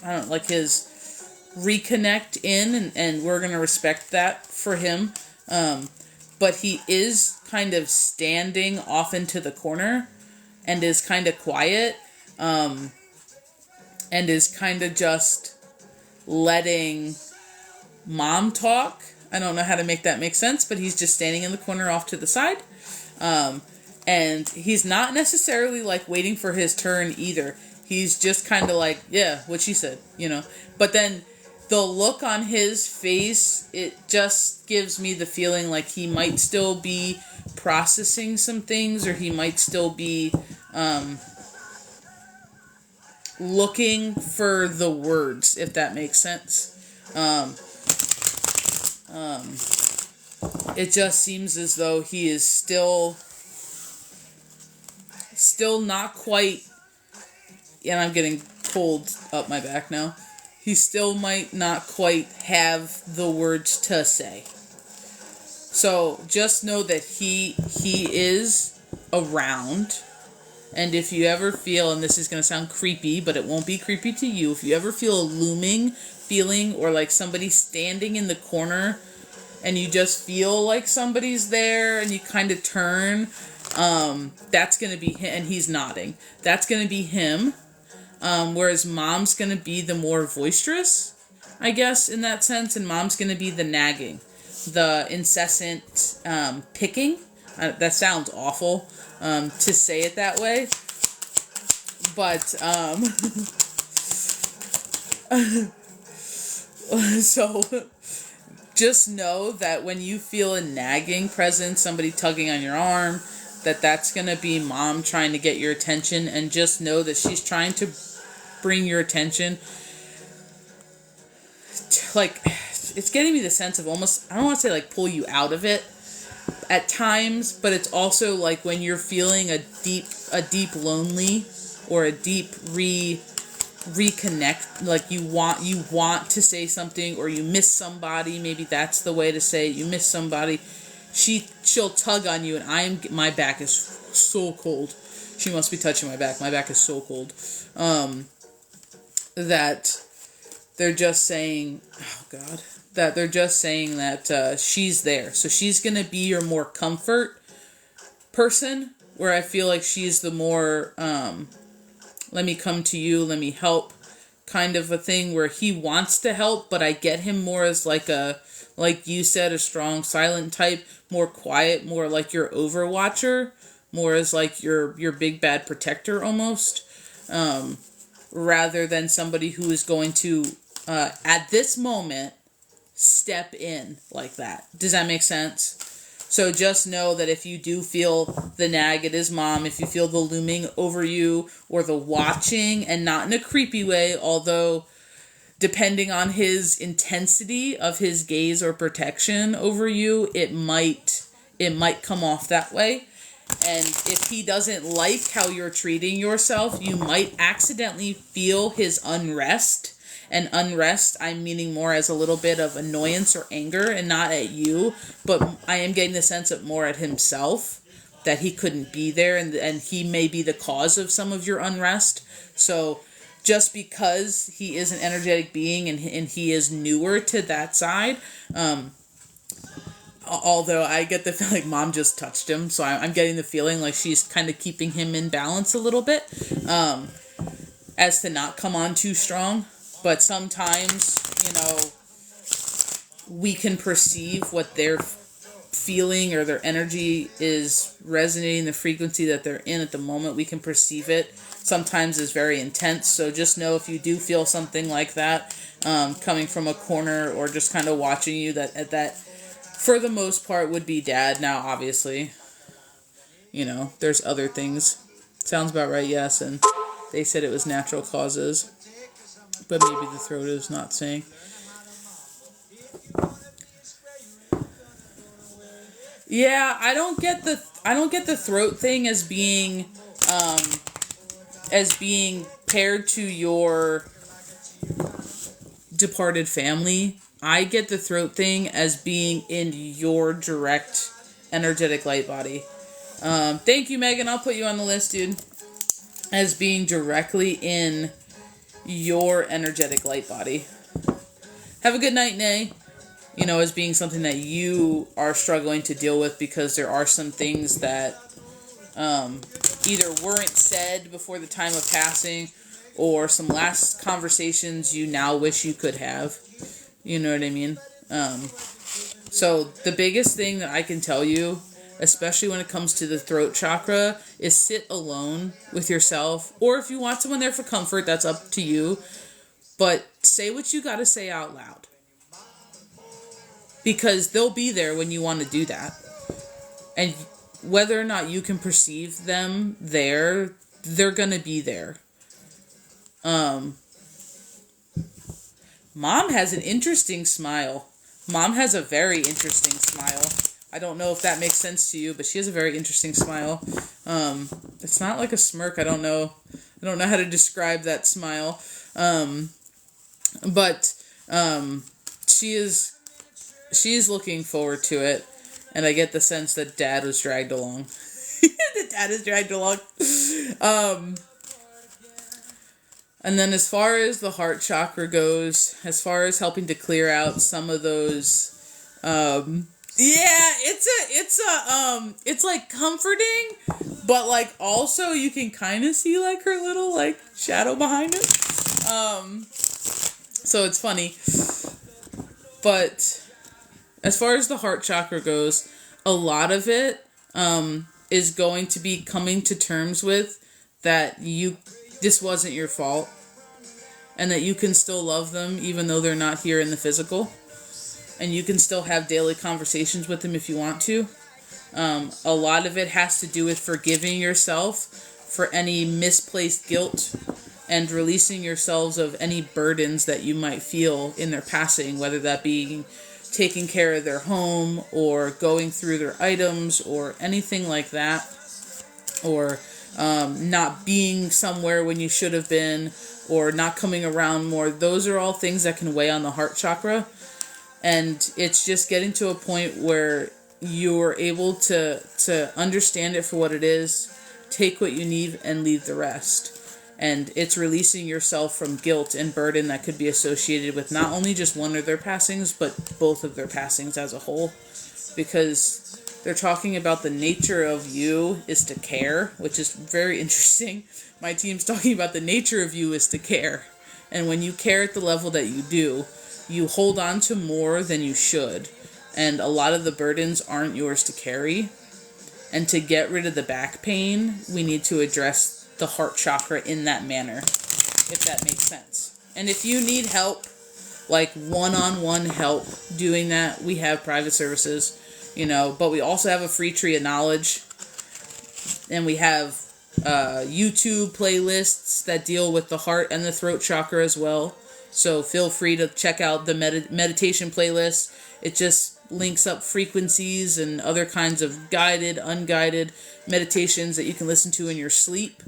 I don't like his reconnect in, and we're going to respect that for him. But he is kind of standing off into the corner and is kind of quiet, and is kind of just letting mom talk. I don't know how to make that make sense, but he's just standing in the corner off to the side. And he's not necessarily like waiting for his turn either. He's just kind of like, yeah, what she said, you know. But then the look on his face, it just gives me the feeling like he might still be processing some things, or he might still be looking for the words, if that makes sense. It just seems as though he is still not quite, and I'm getting cold up my back now. He still might not quite have the words to say. So just know that he is around. And if you ever feel, and this is going to sound creepy, but it won't be creepy to you, if you ever feel a looming feeling, or like somebody standing in the corner and you just feel like somebody's there and you kind of turn, that's going to be him, and he's nodding. That's going to be him. Whereas mom's going to be the more boisterous, I guess, in that sense, and mom's going to be the nagging, the incessant picking. That sounds awful to say it that way, but so just know that when you feel a nagging presence, somebody tugging on your arm, that's going to be mom trying to get your attention, and just know that she's trying to bring your attention. Like, it's getting me the sense of almost, I don't want to say like pull you out of it at times, but it's also like when you're feeling a deep lonely, or a deep reconnect, like you want to say something, or you miss somebody, maybe that's the way to say it, you miss somebody, she'll tug on you, and my back is so cold. She must be touching my back. My back is so cold. That they're just saying, oh God, that they're just saying that she's there. So she's going to be your more comfort person, where I feel like she's the more, let me come to you, let me help kind of a thing, where he wants to help, but I get him more as like you said, a strong silent type, more quiet, more like your overwatcher, more as like your big bad protector almost, rather than somebody who is going to, at this moment, step in like that. Does that make sense? So just know that if you do feel the nag, it is mom. If you feel the looming over you, or the watching, and not in a creepy way, although depending on his intensity of his gaze or protection over you, it might come off that way. And if he doesn't like how you're treating yourself, you might accidentally feel his unrest. And unrest, I'm meaning more as a little bit of annoyance or anger, and not at you, but I am getting the sense of more at himself, that he couldn't be there, and he may be the cause of some of your unrest. So just because he is an energetic being and he is newer to that side, although I get the feeling Mom just touched him, so I'm getting the feeling like she's kind of keeping him in balance a little bit, as to not come on too strong. But sometimes, we can perceive what they're feeling, or their energy is resonating, the frequency that they're in at the moment. We can perceive it. Sometimes it's very intense. So just know if you do feel something like that, coming from a corner or just kind of watching you, that for the most part would be Dad. Now, obviously, there's other things. Sounds about right, yes. And they said it was natural causes, but maybe the throat is not saying. Yeah, I don't get the throat thing as being paired to your departed family. I get the throat thing as being in your direct energetic light body. Thank you, Megan. I'll put you on the list, dude. As being directly in your energetic light body. Have a good night, Nay. As being something that you are struggling to deal with, because there are some things that either weren't said before the time of passing, or some last conversations you now wish you could have. You know what I mean? So the biggest thing that I can tell you, especially when it comes to the throat chakra, is sit alone with yourself. Or if you want someone there for comfort, that's up to you. But say what you got to say out loud. Because they'll be there when you want to do that. And whether or not you can perceive them there, they're going to be there. Mom has an interesting smile. Mom has a very interesting smile. I don't know if that makes sense to you, but she has a very interesting smile. It's not like a smirk. I don't know how to describe that smile. But she is looking forward to it, and I get the sense that Dad was dragged along. That Dad is dragged along. And then as far as the heart chakra goes, as far as helping to clear out some of those, it's like comforting, but like also you can kind of see like her little like shadow behind it. So it's funny. But as far as the heart chakra goes, a lot of it is going to be coming to terms with that this wasn't your fault, and that you can still love them even though they're not here in the physical, and you can still have daily conversations with them if you want to. A lot of it has to do with forgiving yourself for any misplaced guilt and releasing yourselves of any burdens that you might feel in their passing, whether that be taking care of their home or going through their items or anything like that, or not being somewhere when you should have been, or not coming around more. Those are all things that can weigh on the heart chakra, and it's just getting to a point where you're able to understand it for what it is, take what you need, and leave the rest. And it's releasing yourself from guilt and burden that could be associated with not only just one of their passings, but both of their passings as a whole. Because they're talking about the nature of you is to care, which is very interesting. My team's talking about the nature of you is to care. And when you care at the level that you do, you hold on to more than you should. And a lot of the burdens aren't yours to carry. And to get rid of the back pain, we need to address the heart chakra in that manner, if that makes sense. And if you need help, like one-on-one help doing that, we have private services, but we also have a free tree of knowledge, and we have YouTube playlists that deal with the heart and the throat chakra as well. So feel free to check out the meditation playlist. It just links up frequencies and other kinds of guided, unguided meditations that you can listen to in your sleep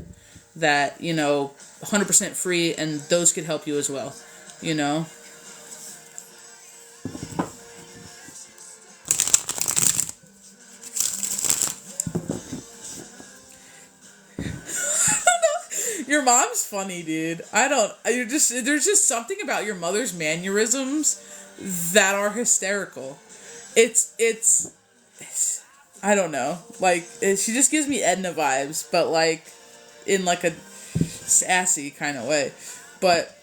that, 100% free, and those could help you as well, Your mom's funny, dude. There's just something about your mother's mannerisms that are hysterical. It's I don't know. Like, she just gives me Edna vibes, but like in like a sassy kind of way. But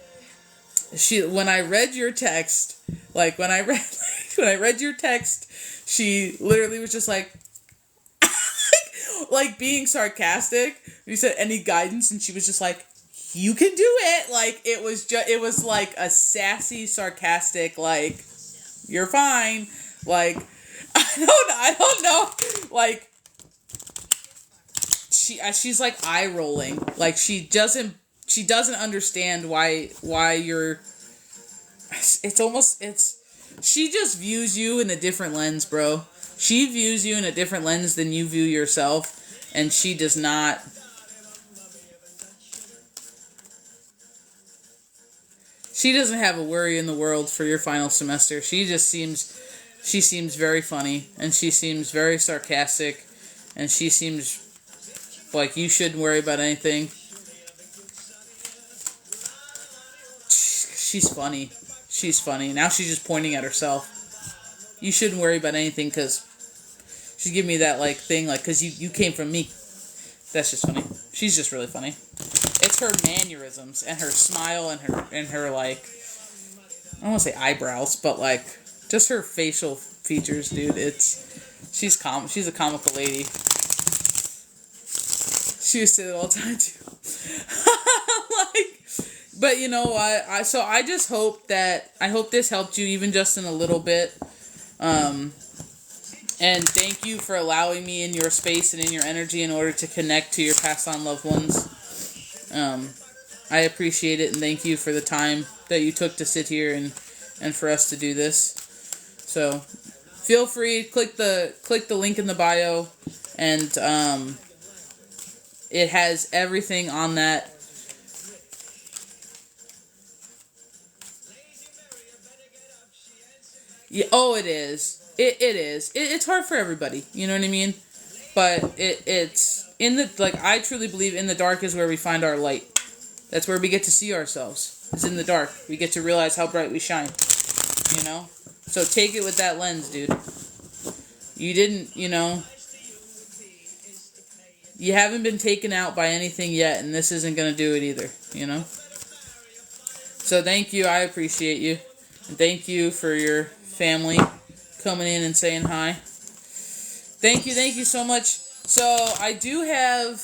when I read your text, when I read your text, she literally was just like like being sarcastic. You said any guidance, and she was just like, "You can do it." Like it was like a sassy, sarcastic, like, "You're fine." Like I don't know. Like she's like eye rolling. Like she doesn't understand why you're. She just views you in a different lens, bro. She views you in a different lens than you view yourself, and she does not. She doesn't have a worry in the world for your final semester. She seems very funny, and she seems very sarcastic, and she seems like you shouldn't worry about anything. She's funny. She's funny. Now she's just pointing at herself. You shouldn't worry about anything because she's giving me that like thing, like, because you came from me. That's just funny. She's just really funny. It's her mannerisms and her smile and her like, I don't want to say eyebrows, but like just her facial features, dude. She's a comical lady. She used to say it all the time too. But you know what? I just hope this helped you even just in a little bit. And thank you for allowing me in your space and in your energy in order to connect to your passed on loved ones. I appreciate it, and thank you for the time that you took to sit here and for us to do this. So feel free, click the link in the bio, and it has everything on that. Yeah, oh, it is. It is. It's hard for everybody. You know what I mean? But it's in the, like, I truly believe in the dark is where we find our light. That's where we get to see ourselves. It's in the dark. We get to realize how bright we shine. You know? So take it with that lens, dude. You didn't, you haven't been taken out by anything yet, and this isn't going to do it either, So thank you. I appreciate you. And thank you for your family coming in and saying hi. Thank you so much. So I do have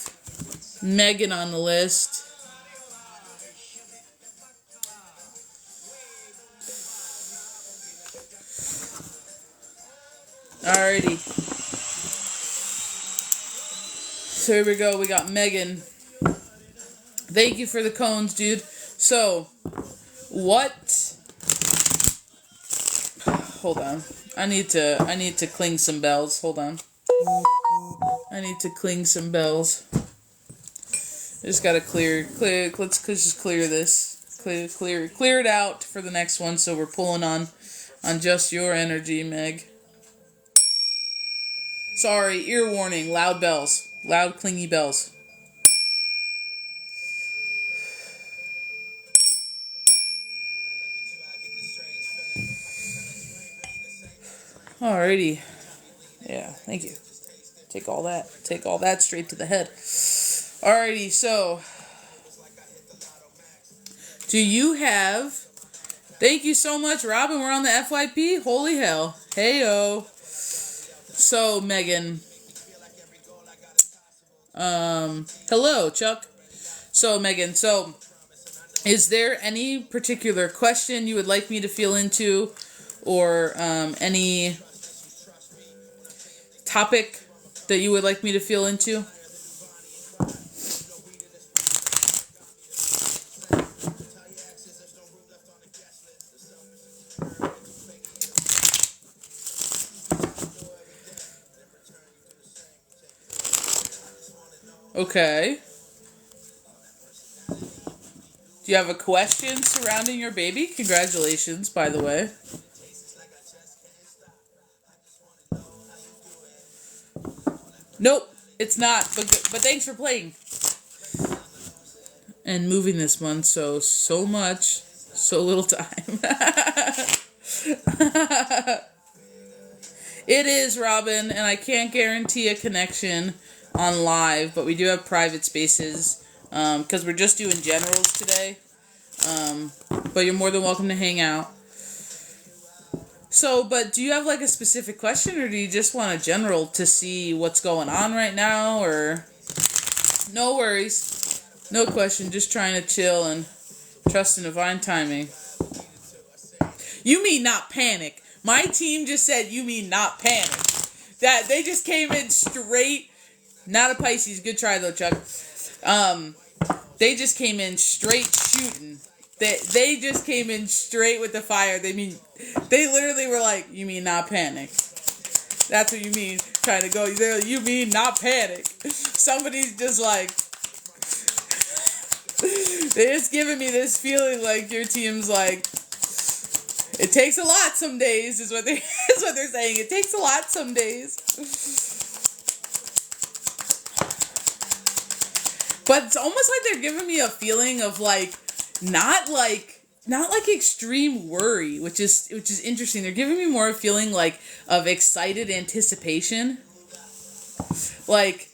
Megan on the list. Alrighty. So here we go. We got Megan. Thank you for the cones, dude. So, what? Hold on. I need to cling some bells. Hold on. I need to cling some bells. Just gotta clear. Let's just clear this. Clear it out for the next one. So we're pulling on just your energy, Meg. Sorry, ear warning. Loud bells. Loud, clingy bells. Alrighty. Yeah, thank you. Take all that straight to the head. Alrighty, so do you have... Thank you so much, Robin. We're on the FYP. Holy hell. Hey-o. So, Megan. Hello, Chuck. So, Megan, is there any particular question you would like me to feel into, or any topic that you would like me to feel into? Okay. Do you have a question surrounding your baby? Congratulations, by the way. Nope, it's not. But thanks for playing. And moving this one so much, so little time. It is, Robin, and I can't guarantee a connection on live, but we do have private spaces because we're just doing generals today. But you're more than welcome to hang out. So, but do you have like a specific question, or do you just want a general to see what's going on right now, or... No worries. No question, just trying to chill and trust in divine timing. You mean not panic. My team just said you mean not panic. That they just came in straight. Not a Pisces. Good try though, Chuck. They just came in straight shooting. They just came in straight with the fire. They literally were like, you mean not panic. That's what you mean. Trying to go. You mean not panic. Somebody's just like, they're just giving me this feeling like your team's like, it takes a lot some days, is what they're saying. It takes a lot some days. But it's almost like they're giving me a feeling of like, not like extreme worry, which is interesting. They're giving me more a feeling like of excited anticipation. Like,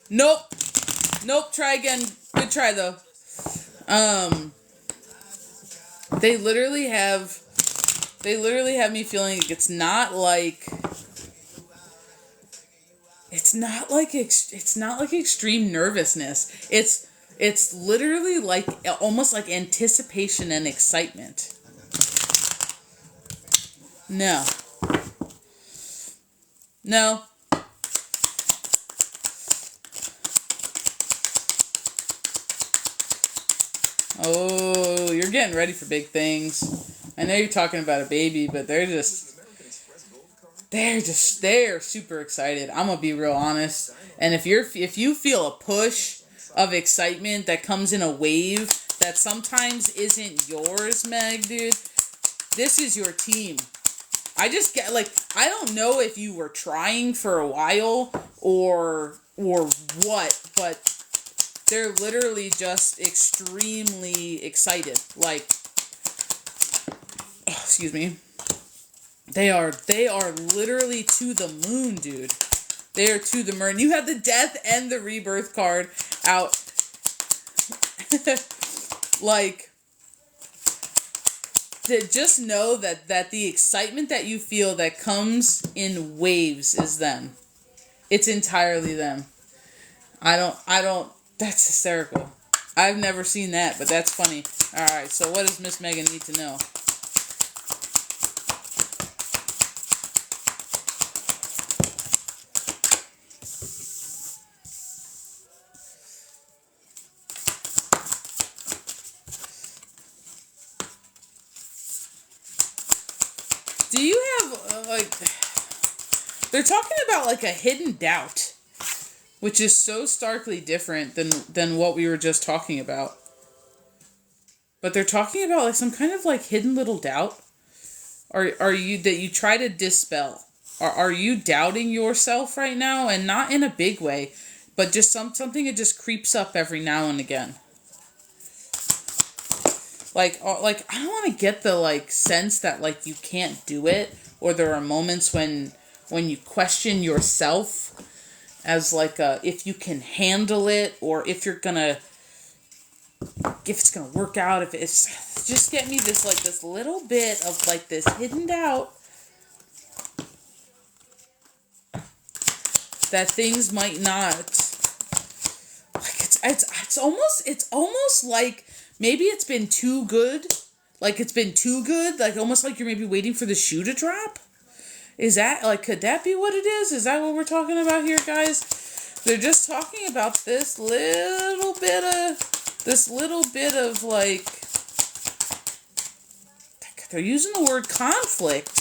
nope, try again. Good try though. They literally have me feeling like it's not like extreme nervousness. It's literally like almost like anticipation and excitement. No. Oh, you're getting ready for big things. I know you're talking about a baby, but they're super excited. I'm gonna be real honest. And if you feel a push of excitement that comes in a wave that sometimes isn't yours, Meg, dude, this is your team. I just get like, I don't know if you were trying for a while or what, but they're literally just extremely excited. Like, excuse me. They are literally to the moon, dude. They are to the moon. You have the death and the rebirth card out. Like, just know that the excitement that you feel that comes in waves is them. It's entirely them. I don't, that's hysterical. I've never seen that, but that's funny. Alright, so what does Miss Megan need to know? Do you have, they're talking about, like, a hidden doubt, which is so starkly different than what we were just talking about. But they're talking about, like, some kind of, like, hidden little doubt. Are you, that you try to dispel? Are you doubting yourself right now? And not in a big way, but just something that just creeps up every now and again. Like, I don't want to get the, like, sense that, like, you can't do it, or there are moments when you question yourself as, like, if you can handle it, or if it's gonna work out, if it's, just get me this, like, this little bit of, like, this hidden doubt that things might not, like, it's almost like, maybe it's been too good. Like, it's been too good. Like, almost like you're maybe waiting for the shoe to drop. Is that, like, could that be what it is? Is that what we're talking about here, guys? They're just talking about this little bit of, like, they're using the word conflict.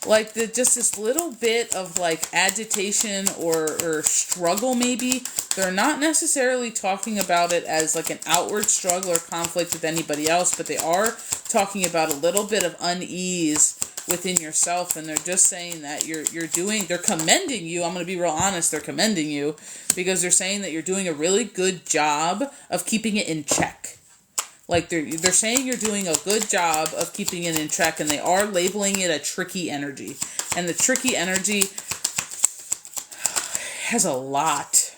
like just this little bit of like agitation or struggle maybe. They're not necessarily talking about it as like an outward struggle or conflict with anybody else, but they are talking about a little bit of unease within yourself, and they're just saying that they're commending you. I'm going to be real honest, they're commending you because they're saying that you're doing a really good job of keeping it in check. Like they're saying you're doing a good job of keeping it in check, and they are labeling it a tricky energy. And the tricky energy has a lot,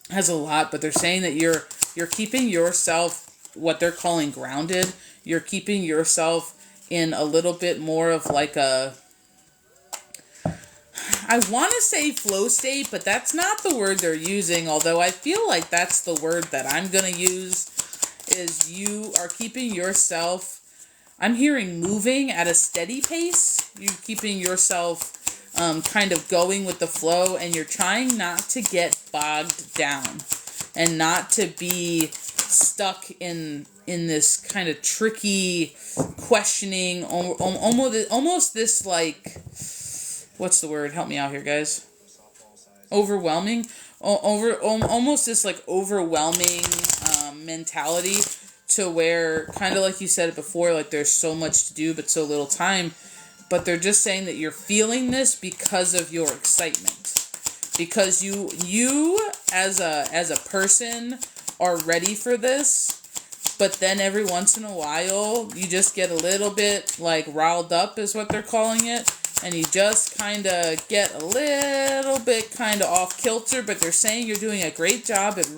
but they're saying that you're keeping yourself, what they're calling grounded. You're keeping yourself in a little bit more of like I want to say flow state, but that's not the word they're using, although I feel like that's the word that I'm going to use, is you are keeping yourself, I'm hearing moving at a steady pace. You're keeping yourself kind of going with the flow, and you're trying not to get bogged down and not to be stuck in this kind of tricky questioning, almost this like, what's the word? Help me out here, guys. Overwhelming, almost this like overwhelming mentality, to where kind of like you said it before, like there's so much to do but so little time. But they're just saying that you're feeling this because of your excitement, because you as a person are ready for this. But then every once in a while, you just get a little bit, like, riled up is what they're calling it. And you just kind of get a little bit kind of off kilter. But they're saying you're doing a great job at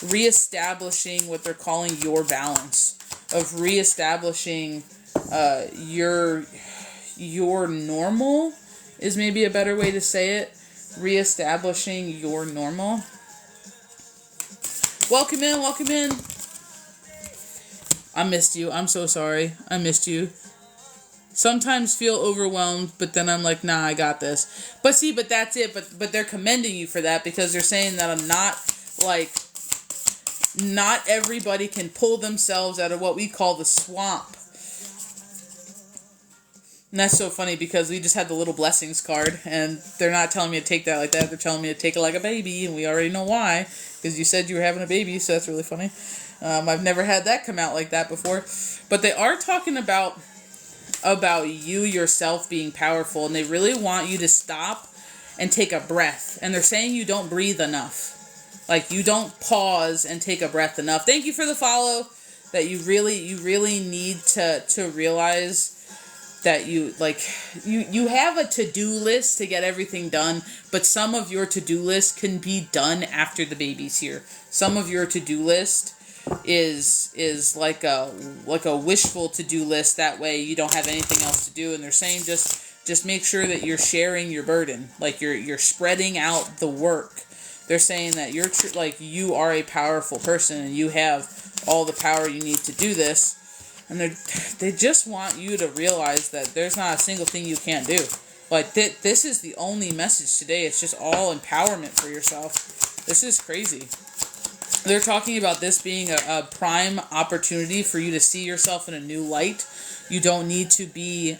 reestablishing what they're calling your balance. Of reestablishing your normal is maybe a better way to say it. Reestablishing your normal. Welcome in, welcome in. I missed you. I'm so sorry. I missed you. Sometimes feel overwhelmed, but then I'm like, nah, I got this. But see, but that's it. But they're commending you for that, because they're saying that I'm not, like, not everybody can pull themselves out of what we call the swamp. And that's so funny, because we just had the little blessings card, and they're not telling me to take that like that. They're telling me to take it like a baby, and we already know why, because you said you were having a baby, so that's really funny. I've never had that come out like that before. But they are talking about you yourself being powerful, and they really want you to stop and take a breath. And they're saying you don't breathe enough. Like, you don't pause and take a breath enough. Thank you for the follow. That you really need to realize that you have a to-do list to get everything done, but some of your to-do list can be done after the baby's here. Some of your to-do list is like a wishful to-do list. That way you don't have anything else to do. And they're saying just make sure that you're sharing your burden, like you're spreading out the work. They're saying that you are a powerful person, and you have all the power you need to do this. And they just want you to realize that there's not a single thing you can't do. Like, this is the only message today. It's just all empowerment for yourself. This is crazy. They're talking about this being a prime opportunity for you to see yourself in a new light. You don't need to be,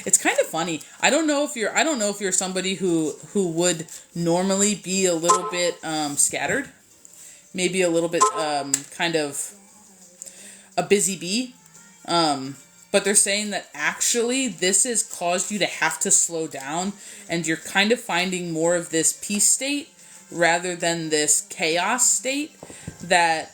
it's kind of funny. I don't know if you're somebody who would normally be a little bit, scattered. Maybe a little bit, kind of a busy bee. But they're saying that actually this has caused you to have to slow down, and you're kind of finding more of this peace state rather than this chaos state that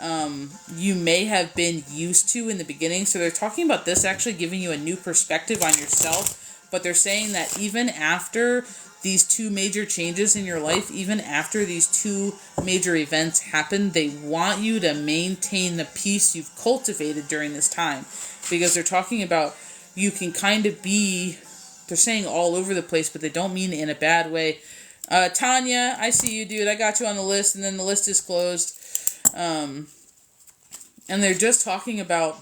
you may have been used to in the beginning. So they're talking about this actually giving you a new perspective on yourself. But they're saying that even after these two major changes in your life, even after these two major events happen, they want you to maintain the peace you've cultivated during this time. Because they're talking about you can kind of be, they're saying all over the place, but they don't mean it in a bad way. Tonya, I see you, dude. I got you on the list, and then the list is closed. And they're just talking about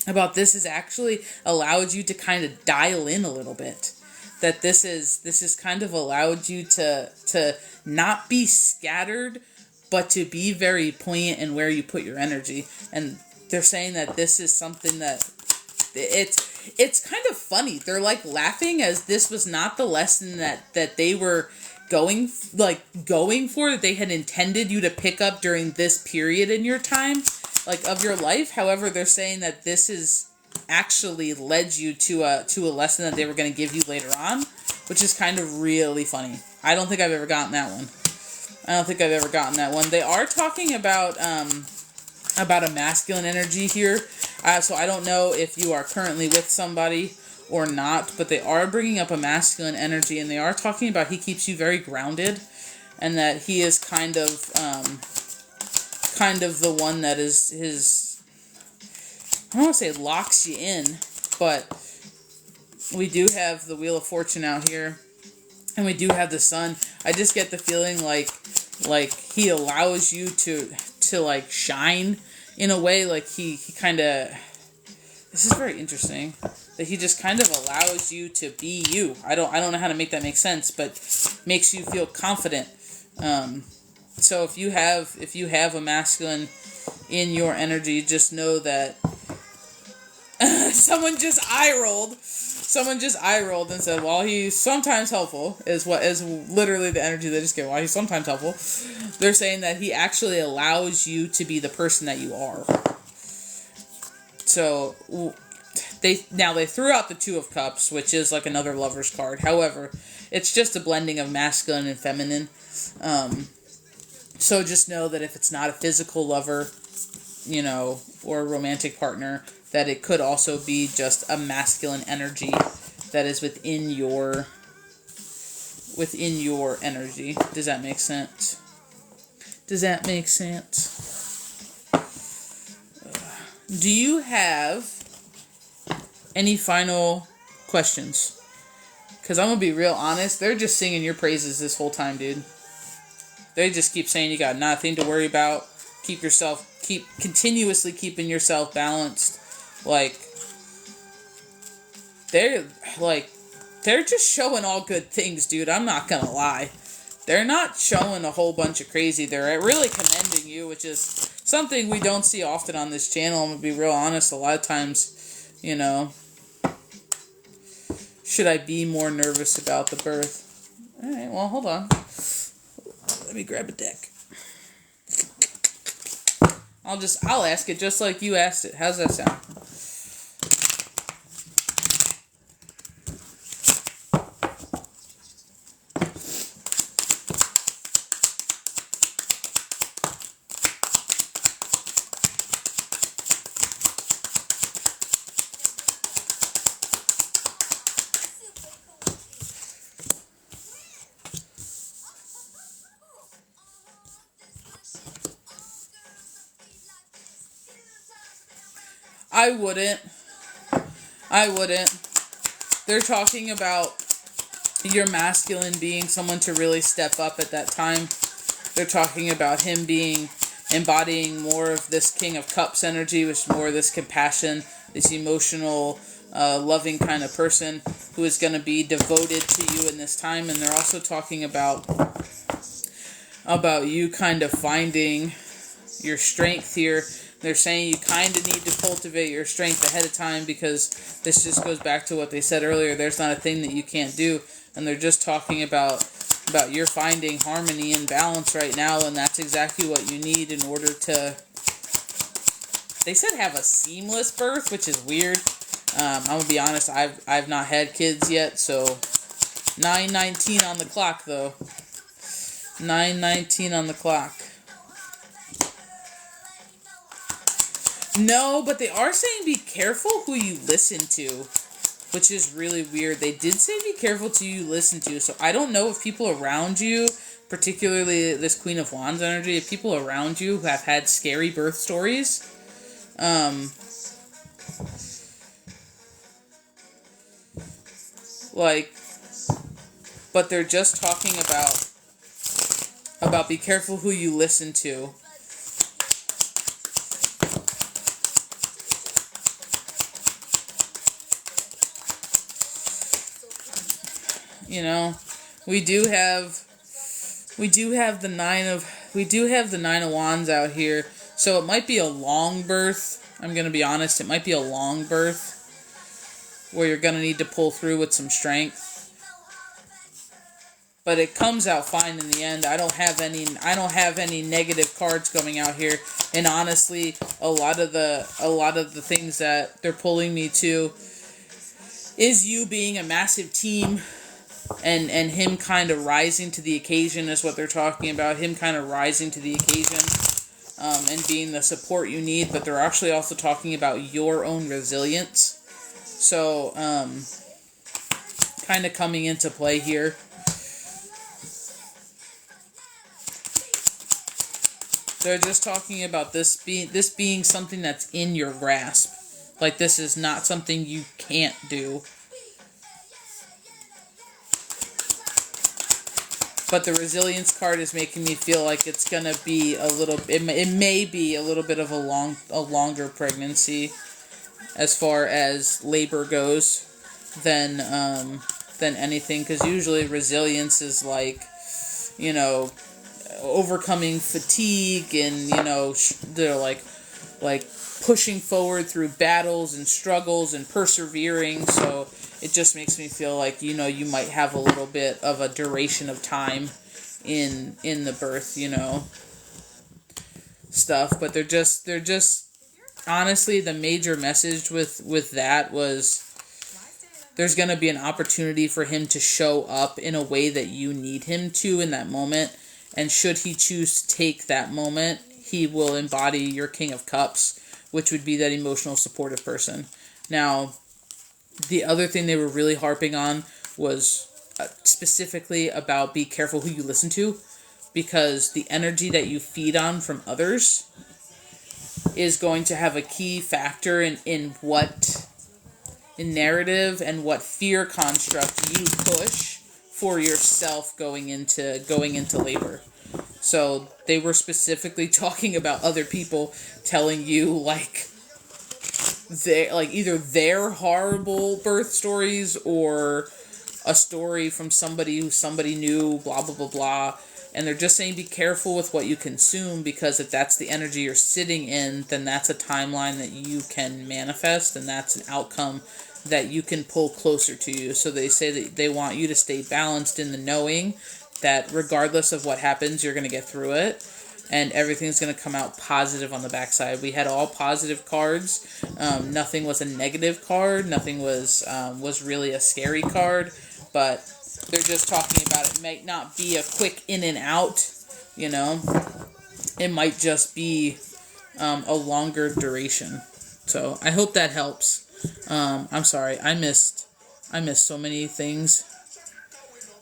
this has actually allowed you to kind of dial in a little bit. That this is kind of allowed you to not be scattered, but to be very poignant in where you put your energy. And they're saying that this is something that it's kind of funny. They're like laughing as this was not the lesson that they were going for, that they had intended you to pick up during this period in your time, like of your life. However, they're saying that this is actually led you to a lesson that they were going to give you later on, which is kind of really funny. I don't think I've ever gotten that one. They are talking about a masculine energy here. So I don't know if you are currently with somebody or not, but they are bringing up a masculine energy, and they are talking about he keeps you very grounded, and that he is kind of the one that is his, I don't want to say locks you in, but we do have the Wheel of Fortune out here, and we do have the Sun. I just get the feeling like he allows you to like shine in a way, like he kind of, this is very interesting, that he just kind of allows you to be you. I don't know how to make that make sense, but makes you feel confident. So if you have a masculine in your energy, just know that someone just eye rolled and said, while he's sometimes helpful, is literally the energy they just get. While he's sometimes helpful, they're saying that he actually allows you to be the person that you are. So they threw out the Two of Cups, which is like another lover's card. However, it's just a blending of masculine and feminine. So just know that if it's not a physical lover, or a romantic partner, that it could also be just a masculine energy that is within your energy. Does that make sense? Do you have any final questions? Because I'm going to be real honest, they're just singing your praises this whole time, dude. They just keep saying you got nothing to worry about. Keep continuously keeping yourself balanced. They're just showing all good things, dude. I'm not gonna lie. They're not showing a whole bunch of crazy. They're really commending you, which is something we don't see often on this channel. I'm gonna be real honest. A lot of times, should I be more nervous about the birth? All right, well, hold on. Let me grab a deck. I'll ask it just like you asked it. How's that sound? I wouldn't. They're talking about your masculine being someone to really step up at that time. They're talking about him embodying more of this King of Cups energy, which is more of this compassion, this emotional, loving kind of person who is going to be devoted to you in this time. And they're also talking about you kind of finding your strength here. They're saying you kind of need to cultivate your strength ahead of time, because this just goes back to what they said earlier. There's not a thing that you can't do. And they're just talking about you're finding harmony and balance right now, and that's exactly what you need in order to, they said, have a seamless birth, which is weird. I'm going to be honest, I've not had kids yet, so 9:19 on the clock, though. 9:19 on the clock. No, but they are saying be careful who you listen to, which is really weird. They did say be careful who you listen to, so I don't know if people around you, particularly this Queen of Wands energy, if people around you who have had scary birth stories, but they're just talking about be careful who you listen to. We do have the Nine of Wands out here, so it might be a long birth. I'm gonna be honest, it might be a long birth. where you're going to need to pull through with some strength. But it comes out fine in the end. I don't have any negative cards coming out here. And honestly, a lot of the things that they're pulling me to is you being a massive team and him kind of rising to the occasion is what they're talking about. Him kind of rising to the occasion and being the support you need. But they're actually also talking about your own resilience. So, kind of coming into play here. They're just talking about this being something that's in your grasp. Like, this is not something you can't do. But the resilience card is making me feel like it's gonna be it may be a little bit of a longer pregnancy as far as labor goes than anything, because usually resilience is like, you know, overcoming fatigue and, you know, they're like pushing forward through battles and struggles and persevering. So it just makes me feel like, you know, you might have a little bit of a duration of time in the birth, you know, stuff. But they're just honestly, the major message with that was there's going to be an opportunity for him to show up in a way that you need him to in that moment. And should he choose to take that moment, he will embody your King of Cups, which would be that emotional, supportive person. Now, the other thing they were really harping on was specifically about be careful who you listen to, because the energy that you feed on from others is going to have a key factor in narrative and what fear construct you push for yourself going into labor. So they were specifically talking about other people telling you like either their horrible birth stories or a story from somebody who somebody knew, blah blah blah blah. And they're just saying be careful with what you consume, because if that's the energy you're sitting in, then that's a timeline that you can manifest, and that's an outcome that you can pull closer to you. So they say that they want you to stay balanced in the knowing that regardless of what happens, you're going to get through it, and everything's going to come out positive on the backside. We had all positive cards. Nothing was a negative card. Nothing was really a scary card, but they're just talking about it might not be a quick in and out, you know. It might just be a longer duration. So I hope that helps. I'm sorry, I missed so many things.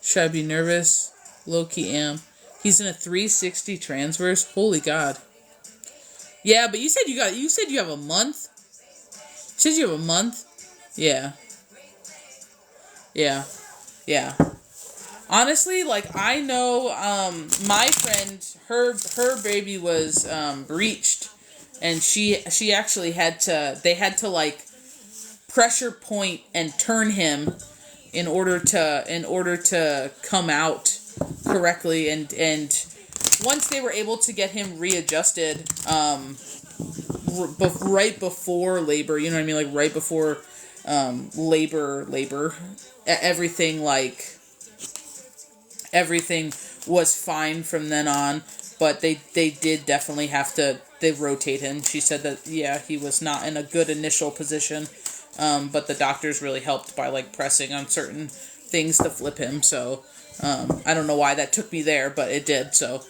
Should I be nervous? Low-key am. He's in a 360 transverse. Holy God. Yeah, but you said you have a month? You said you have a month? Yeah. Yeah. Yeah. Honestly, like, I know, my friend, her baby was, breached, and she actually they had to, like, pressure point and turn him in order to come out correctly, and once they were able to get him readjusted right before labor, you know what I mean, like right before labor, everything was fine from then on, but they did definitely have to rotate him. She said that, yeah, he was not in a good initial position, but the doctors really helped by like pressing on certain things to flip him. So I don't know why that took me there, but it did. So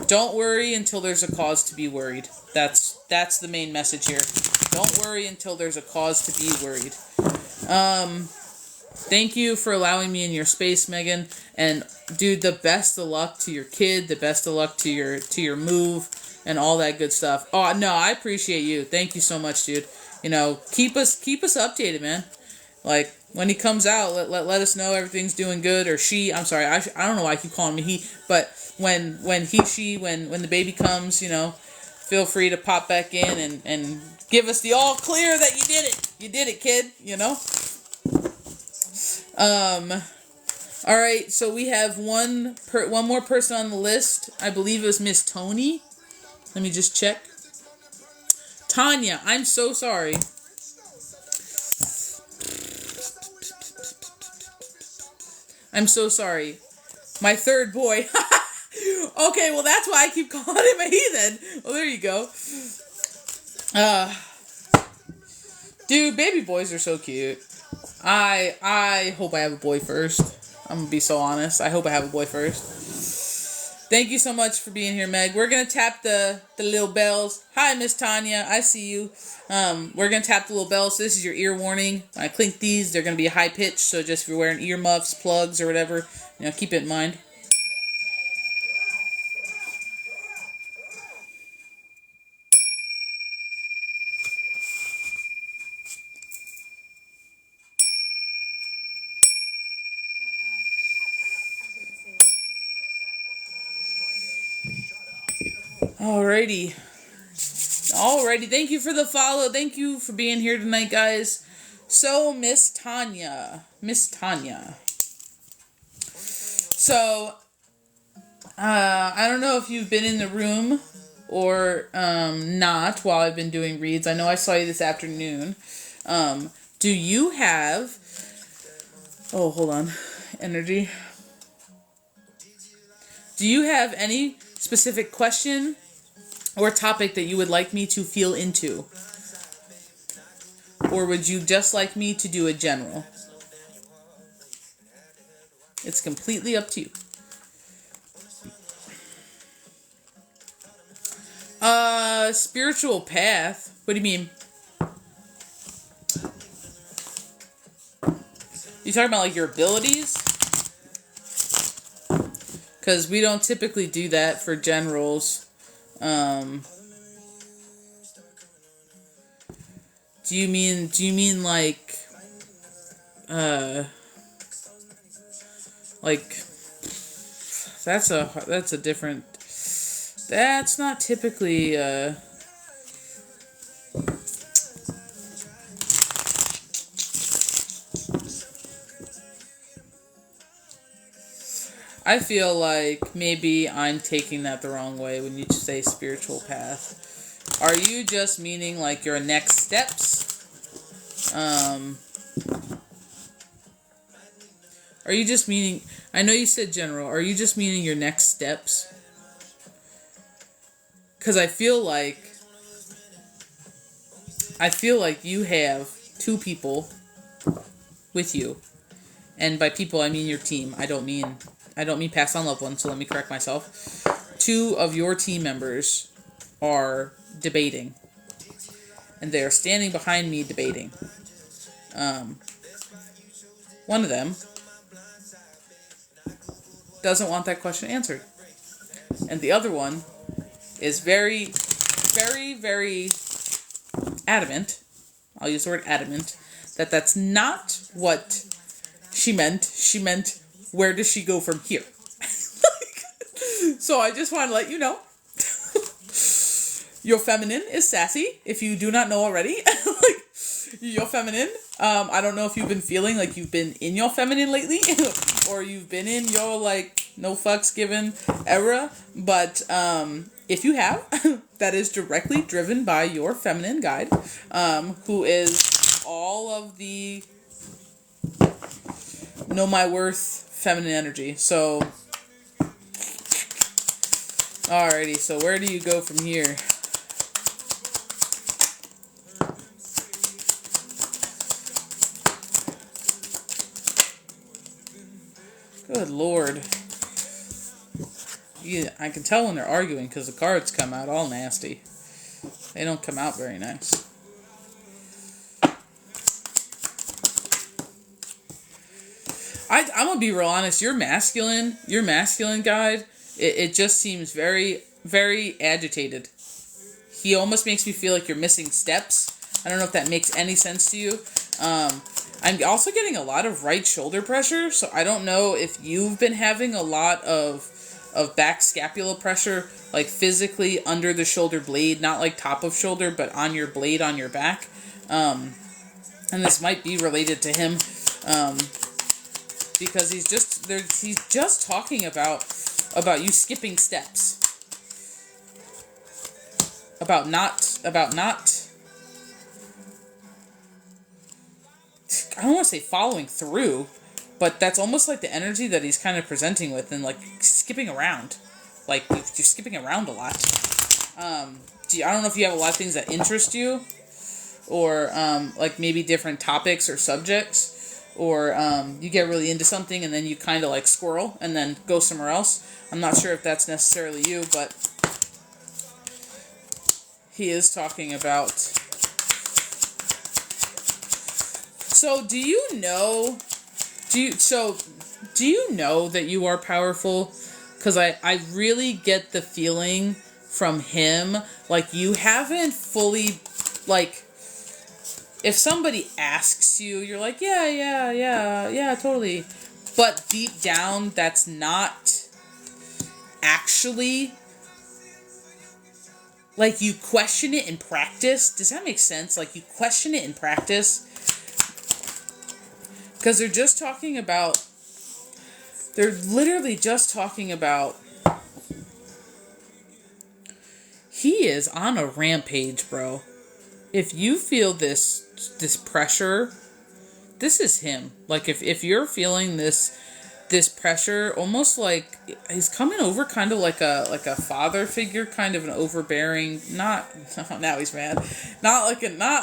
don't worry until there's a cause to be worried. That's the main message here. Don't worry until there's a cause to be worried. Thank you for allowing me in your space, Megan. And dude, the best of luck to your kid, the best of luck to your move and all that good stuff. Oh no, I appreciate you. Thank you so much, dude. You know, keep us updated, man. Like, when he comes out, let us know everything's doing good, or she. I'm sorry, I don't know why I keep calling him he, but when the baby comes, you know, feel free to pop back in and give us the all clear that you did it. You did it, kid. You know. All right. So we have one more person on the list. I believe it was Miss Tony. Let me just check. Tonya, I'm so sorry. I'm so sorry. My third boy. Okay, well that's why I keep calling him a heathen. Well, there you go. Dude, baby boys are so cute. I hope I have a boy first. I'm gonna be so honest. I hope I have a boy first. Thank you so much for being here, Meg. We're gonna tap the little bells. Hi, Miss Tonya. I see you. We're gonna tap the little bells. So this is your ear warning. When I clink these, they're gonna be a high pitch. So just if you're wearing earmuffs, plugs, or whatever, keep it in mind. Alrighty. Thank you for the follow. Thank you for being here tonight, guys. So, Miss Tonya. So, I don't know if you've been in the room or not while I've been doing reads. I know I saw you this afternoon. Do you have... Oh, hold on. Energy. Do you have any specific question or topic that you would like me to feel into? Or would you just like me to do a general? It's completely up to you. Spiritual path. What do you mean? You talking about like your abilities? Because we don't typically do that for generals. Do you mean like that's a different, that's not typically I feel like maybe I'm taking that the wrong way when you say spiritual path. Are you just meaning like your next steps? Are you just meaning... I know you said general. Are you just meaning your next steps? Because I feel like you have 2 people with you. And by people, I mean your team. I don't mean past on loved ones, so let me correct myself. 2 of your team members are debating. And they are standing behind me debating. One of them doesn't want that question answered. And the other one is very, very, very adamant, I'll use the word adamant, that that's not what she meant. She meant, where does she go from here? So I just want to let you know. Your feminine is sassy, if you do not know already. Your feminine. I don't know if you've been feeling like you've been in your feminine lately. Or you've been in your, no fucks given era. But if you have, that is directly driven by your feminine guide. Who is all of the know my worth feminine energy. So, alrighty. So where do you go from here? Good Lord. Yeah, I can tell when they're arguing because the cards come out all nasty. They don't come out very nice. I'm going to be real honest. Your masculine guide, it just seems very, very agitated. He almost makes me feel like you're missing steps. I don't know if that makes any sense to you. I'm also getting a lot of right shoulder pressure, so I don't know if you've been having a lot of back scapula pressure, like physically under the shoulder blade, not like top of shoulder, but on your blade on your back. And this might be related to him, because he's just talking about you skipping steps, about not. I don't want to say following through, But that's almost like the energy that he's kind of presenting with, and like skipping around. Like you're skipping around a lot. I don't know if you have a lot of things that interest you, or like maybe different topics or subjects, or you get really into something and then you kind of like squirrel and then go somewhere else. I'm not sure if that's necessarily you, but he is talking about. So do you know that you are powerful? Because I really get the feeling from him, like you haven't fully, like, if somebody asks you, you're like, yeah, totally. But deep down, that's not actually, like, you question it in practice. Does that make sense? Like, you question it in practice. Because they're literally just talking about, he is on a rampage, bro. If you feel this pressure, this is him. Like, if you're feeling this pressure, almost like he's coming over kind of like a father figure, kind of an overbearing, not now he's mad, not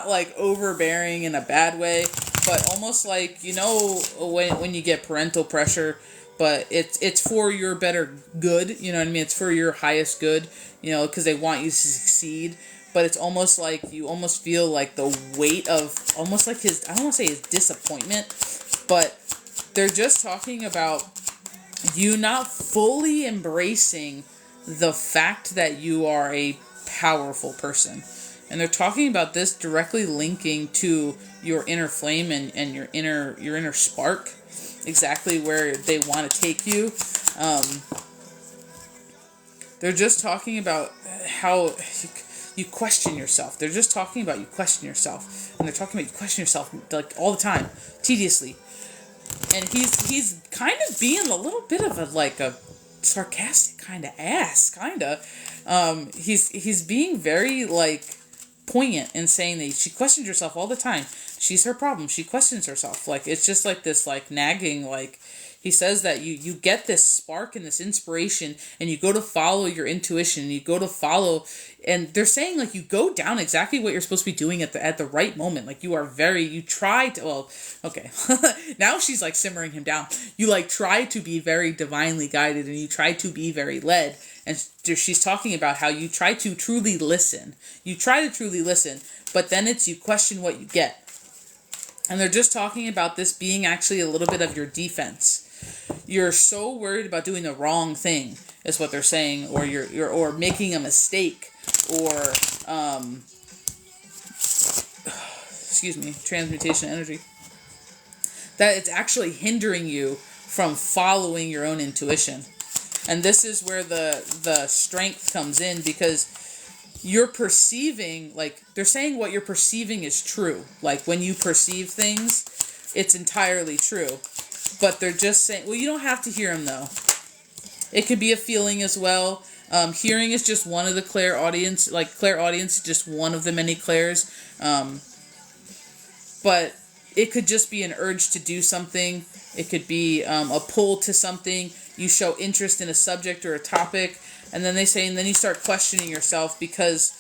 like overbearing in a bad way, but almost like, you know, when you get parental pressure, but it's for your better good, you know what I mean? It's for your highest good, you know, because they want you to succeed. But it's almost like you almost feel like the weight of almost like his, I don't want to say his disappointment, but they're just talking about you not fully embracing the fact that you are a powerful person. And they're talking about this directly linking to your inner flame and your inner spark, exactly where they want to take you. They're just talking about how you question yourself. They're just talking about you question yourself. And they're talking about you question yourself like all the time, tediously. And he's kind of being a little bit of a sarcastic kind of ass, kind of. He's being very like poignant in saying that she questions herself all the time. She's her problem. She questions herself. Like, it's just like this like nagging, like, he says that you get this spark and this inspiration and you go to follow your intuition and you go to follow, and they're saying like you go down exactly what you're supposed to be doing at the right moment. Like you try to, well, okay. Now she's like simmering him down. You like try to be very divinely guided and you try to be very led. And she's talking about how you try to truly listen. You try to truly listen, but then it's you question what you get. And they're just talking about this being actually a little bit of your defense. You're so worried about doing the wrong thing, is what they're saying, or you're or making a mistake, or excuse me, transmutation energy. That it's actually hindering you from following your own intuition. And this is where the strength comes in, because you're perceiving, like, they're saying what you're perceiving is true. Like, when you perceive things, it's entirely true. But they're just saying, well, you don't have to hear them, though. It could be a feeling as well. Hearing is just one of the clairaudience. Like, clairaudience is just one of the many clairs. But it could just be an urge to do something. It could be a pull to something. You show interest in a subject or a topic. And then they say, and then you start questioning yourself, because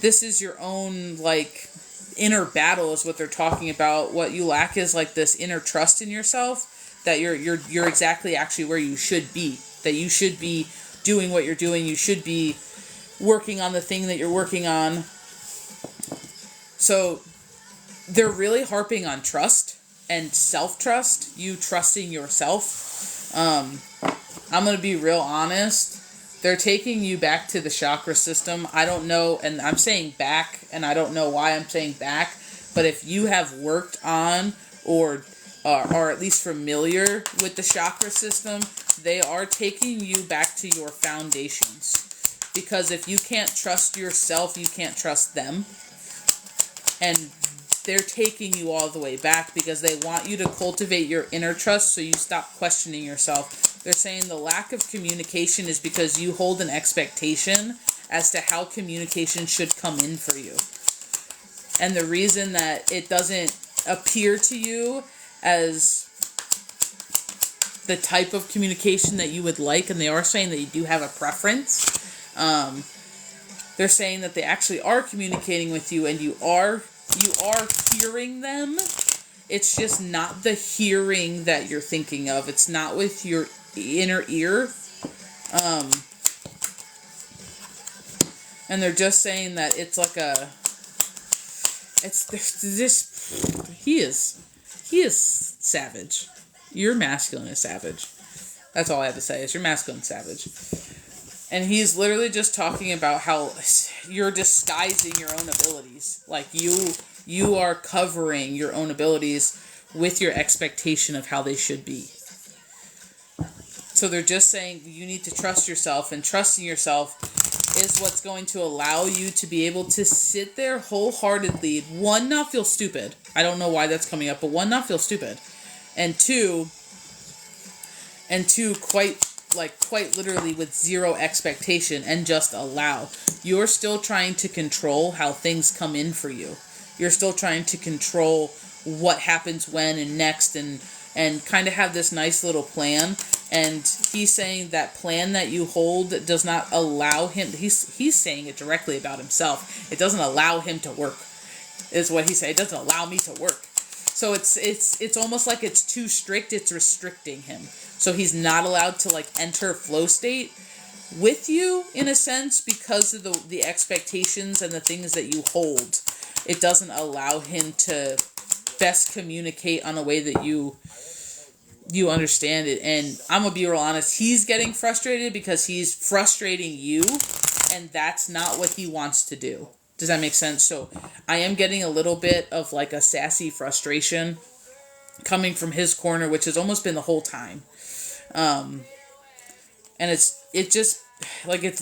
this is your own, like, inner battle is what they're talking about. What you lack is, like, this inner trust in yourself, that you're exactly actually where you should be. That you should be doing what you're doing. You should be working on the thing that you're working on. So they're really harping on trust and self-trust. You trusting yourself. I'm going to be real honest. They're taking you back to the chakra system. I don't know, and I'm saying back, and I don't know why I'm saying back, but if you have worked on or at least familiar with the chakra system, they are taking you back to your foundations. Because if you can't trust yourself, you can't trust them. And they're taking you all the way back because they want you to cultivate your inner trust so you stop questioning yourself. They're saying the lack of communication is because you hold an expectation as to how communication should come in for you. And the reason that it doesn't appear to you as the type of communication that you would like, and they are saying that you do have a preference. They're saying that they actually are communicating with you, and you are hearing them. It's just not the hearing that you're thinking of. It's not with your inner ear. And they're just saying that it's like he is savage. Your masculine is savage. That's all I have to say is your masculine savage. And he's literally just talking about how you're disguising your own abilities. Like you are covering your own abilities with your expectation of how they should be. So they're just saying you need to trust yourself, and trusting yourself is what's going to allow you to be able to sit there wholeheartedly. One, not feel stupid. I don't know why that's coming up, but one, not feel stupid. And two, quite literally with zero expectation, and just allow. You're still trying to control how things come in for you. You're still trying to control what happens when and next, and kind of have this nice little plan. And he's saying that plan that you hold does not allow him, he's saying it directly about himself. It doesn't allow him to work, is what he said. It doesn't allow me to work. So it's almost like it's too strict. It's restricting him. So he's not allowed to enter flow state with you, in a sense, because of the expectations and the things that you hold. It doesn't allow him to best communicate on a way that you understand it. And I'm gonna be real honest, he's getting frustrated because he's frustrating you, and that's not what he wants to do. Does that make sense? So I am getting a little bit of a sassy frustration coming from his corner, which has almost been the whole time. And it's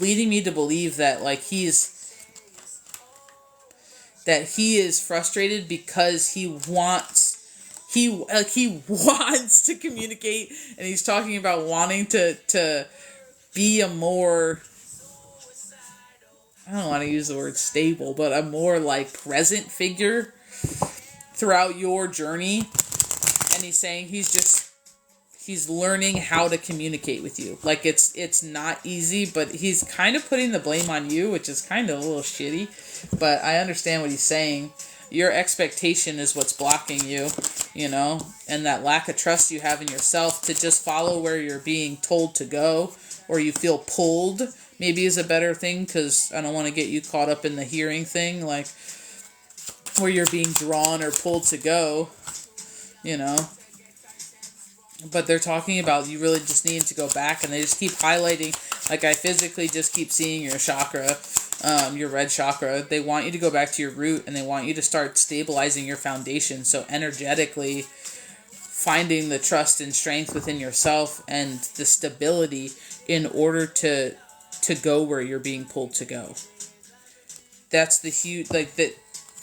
leading me to believe that he is frustrated because he wants to communicate, and he's talking about wanting to be a more, I don't want to use the word stable, but a more present figure throughout your journey. And he's saying he's learning how to communicate with you. It's not easy, but he's kind of putting the blame on you, which is kind of a little shitty, but I understand what he's saying. Your expectation is what's blocking you, and that lack of trust you have in yourself to just follow where you're being told to go, or you feel pulled, maybe is a better thing, because I don't want to get you caught up in the hearing thing, where you're being drawn or pulled to go, But they're talking about you really just need to go back, and they just keep highlighting, I physically just keep seeing your chakra, your red chakra. They want you to go back to your root, and they want you to start stabilizing your foundation. So energetically finding the trust and strength within yourself and the stability in order to go where you're being pulled to go. That's the huge,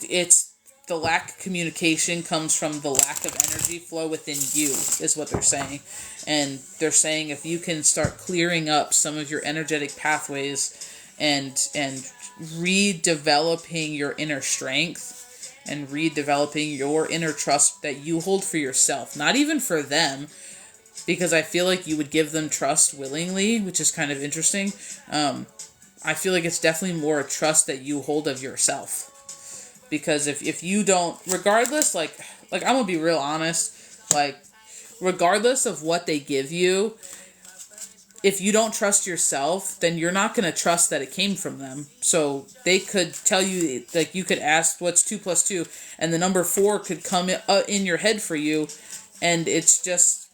it's the lack of communication comes from the lack of energy flow within you, is what they're saying. And they're saying if you can start clearing up some of your energetic pathways and redeveloping your inner strength and redeveloping your inner trust that you hold for yourself, not even for them, because I feel like you would give them trust willingly, which is kind of interesting. I feel like it's definitely more a trust that you hold of yourself. Because if you don't, regardless, I'm going to be real honest, regardless of what they give you, if you don't trust yourself, then you're not going to trust that it came from them. So they could tell you, you could ask what's 2 + 2, and the number 4 could come in your head for you, and it's just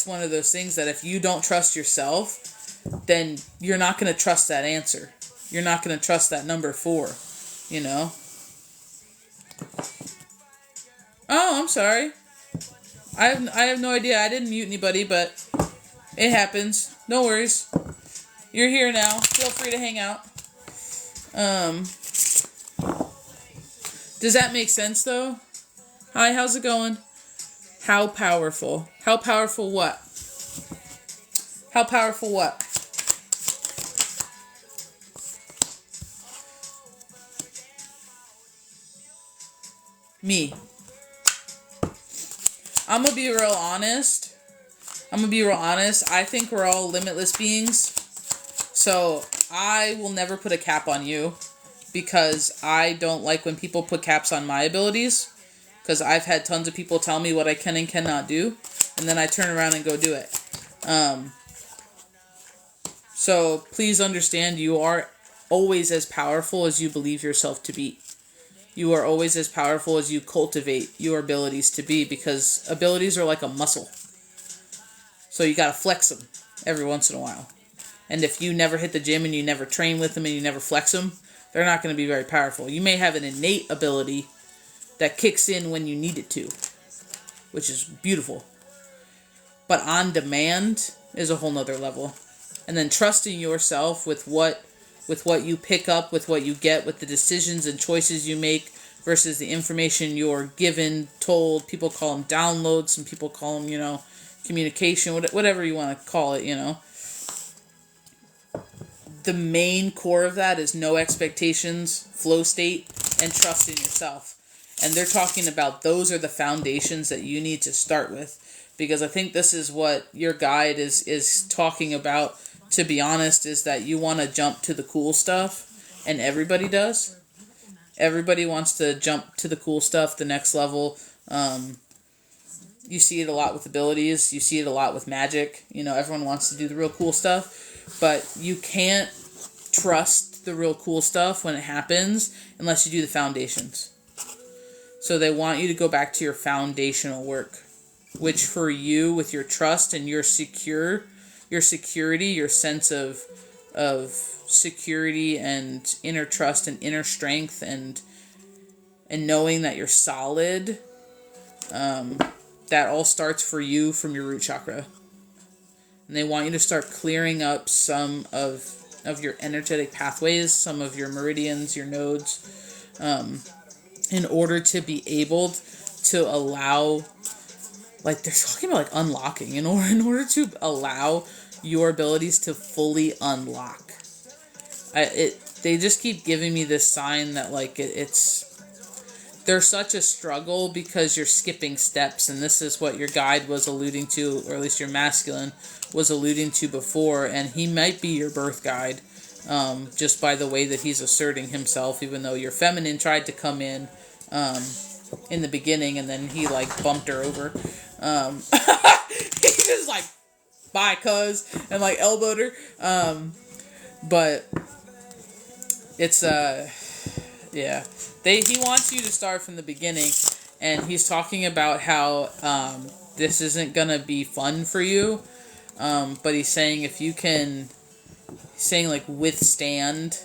one of those things that if you don't trust yourself, then you're not going to trust that answer. You're not going to trust that number 4. Oh, I'm sorry. I have no idea. I didn't mute anybody, but it happens. No worries. You're here now. Feel free to hang out. Does that make sense, though? Hi, how's it going? How powerful? How powerful what? How powerful what? Me. I'm gonna be real honest. I'm gonna be real honest. I think we're all limitless beings. So I will never put a cap on you because I don't like when people put caps on my abilities. Because I've had tons of people tell me what I can and cannot do, and then I turn around and go do it. So please understand, you are always as powerful as you believe yourself to be. You are always as powerful as you cultivate your abilities to be, because abilities are like a muscle. So you gotta flex them every once in a while. And if you never hit the gym and you never train with them and you never flex them, they're not going to be very powerful. You may have an innate ability that kicks in when you need it to, which is beautiful. But on demand is a whole nother level. And then trusting yourself with what you pick up, with what you get, with the decisions and choices you make versus the information you're given, told. People call them downloads, some people call them, communication, whatever you want to call it, The main core of that is no expectations, flow state, and trust in yourself. And they're talking about those are the foundations that you need to start with. Because I think this is what your guide is talking about, to be honest, is that you want to jump to the cool stuff. And everybody does. Everybody wants to jump to the cool stuff, the next level. You see it a lot with abilities. You see it a lot with magic. Everyone wants to do the real cool stuff. But you can't trust the real cool stuff when it happens unless you do the foundations. So they want you to go back to your foundational work, which for you, with your trust and your security, your sense of security and inner trust and inner strength and knowing that you're solid, that all starts for you from your root chakra. And they want you to start clearing up some of your energetic pathways, some of your meridians, your nodes, in order to be able to allow, like they're talking about like unlocking, in order to allow your abilities to fully unlock. They just keep giving me this sign that like there's such a struggle because you're skipping steps, and this is what your guide was alluding to, or at least your masculine was alluding to before, and he might be your birth guide, just by the way that he's asserting himself, even though your feminine tried to come in the beginning, and then he like bumped her over. He just like, bye cuz, and like elbowed her. But it's yeah. He wants you to start from the beginning, and he's talking about how this isn't gonna be fun for you. But he's saying if you can, like withstand,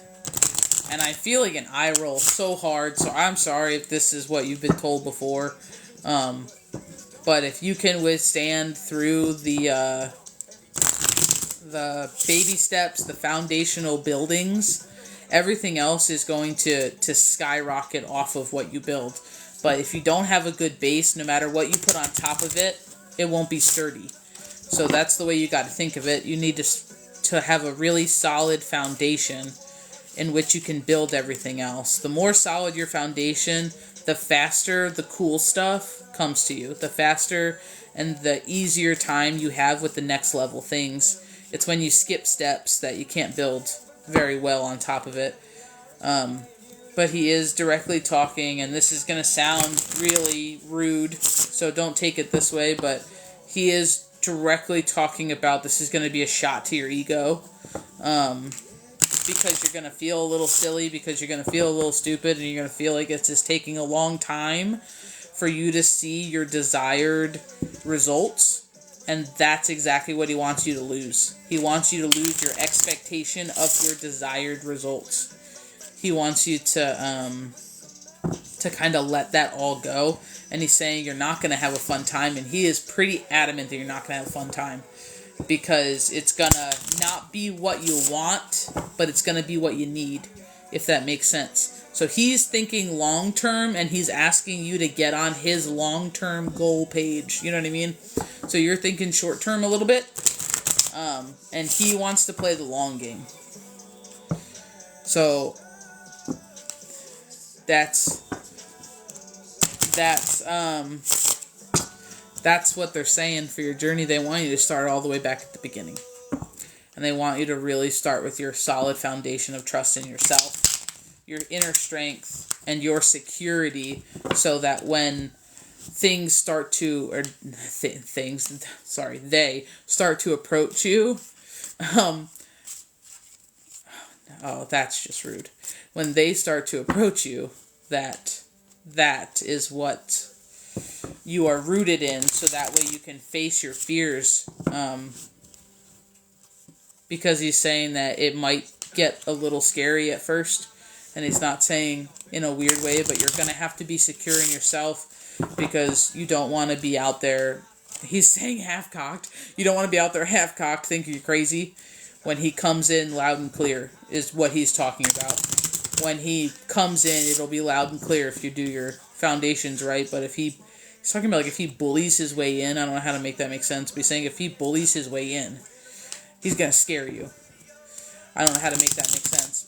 and I feel like an eye roll so hard, so I'm sorry if this is what you've been told before. But if you can withstand through the baby steps, the foundational buildings, everything else is going to skyrocket off of what you build. But if you don't have a good base, no matter what you put on top of it, it won't be sturdy. So that's the way you got to think of it. You need to have a really solid foundation in which you can build everything else. The more solid your foundation, the faster the cool stuff comes to you. The faster and the easier time you have with the next level things. It's when you skip steps that you can't build very well on top of it. But he is directly talking, and this is going to sound really rude, so don't take it this way, but he is directly talking about this is going to be a shot to your ego. Because you're going to feel a little silly, because you're going to feel a little stupid, and you're going to feel like it's just taking a long time for you to see your desired results. And that's exactly what he wants you to lose. He wants you to lose your expectation of your desired results. He wants you to kind of let that all go. And he's saying you're not going to have a fun time. And he is pretty adamant that you're not going to have a fun time. Because it's going to not be what you want, but it's going to be what you need, if that makes sense. So he's thinking long-term, and he's asking you to get on his long-term goal page. You know what I mean? So you're thinking short-term a little bit, and he wants to play the long game. So that's That's what they're saying for your journey. They want you to start all the way back at the beginning. And they want you to really start with your solid foundation of trust in yourself, your inner strength, and your security, so that when things start to, or they start to approach you, oh, that's just rude. When they start to approach you, that is what you are rooted in, so that way you can face your fears, because he's saying that it might get a little scary at first, and he's not saying in a weird way, but you're going to have to be secure in yourself, because you don't want to be out there, he's saying half-cocked, you don't want to be out there half-cocked thinking you're crazy. When he comes in loud and clear is what he's talking about. When he comes in, it'll be loud and clear if you do your foundations right, but if he's talking about like if he bullies his way in, I don't know how to make that make sense, but he's saying if he bullies his way in, he's going to scare you. I don't know how to make that make sense,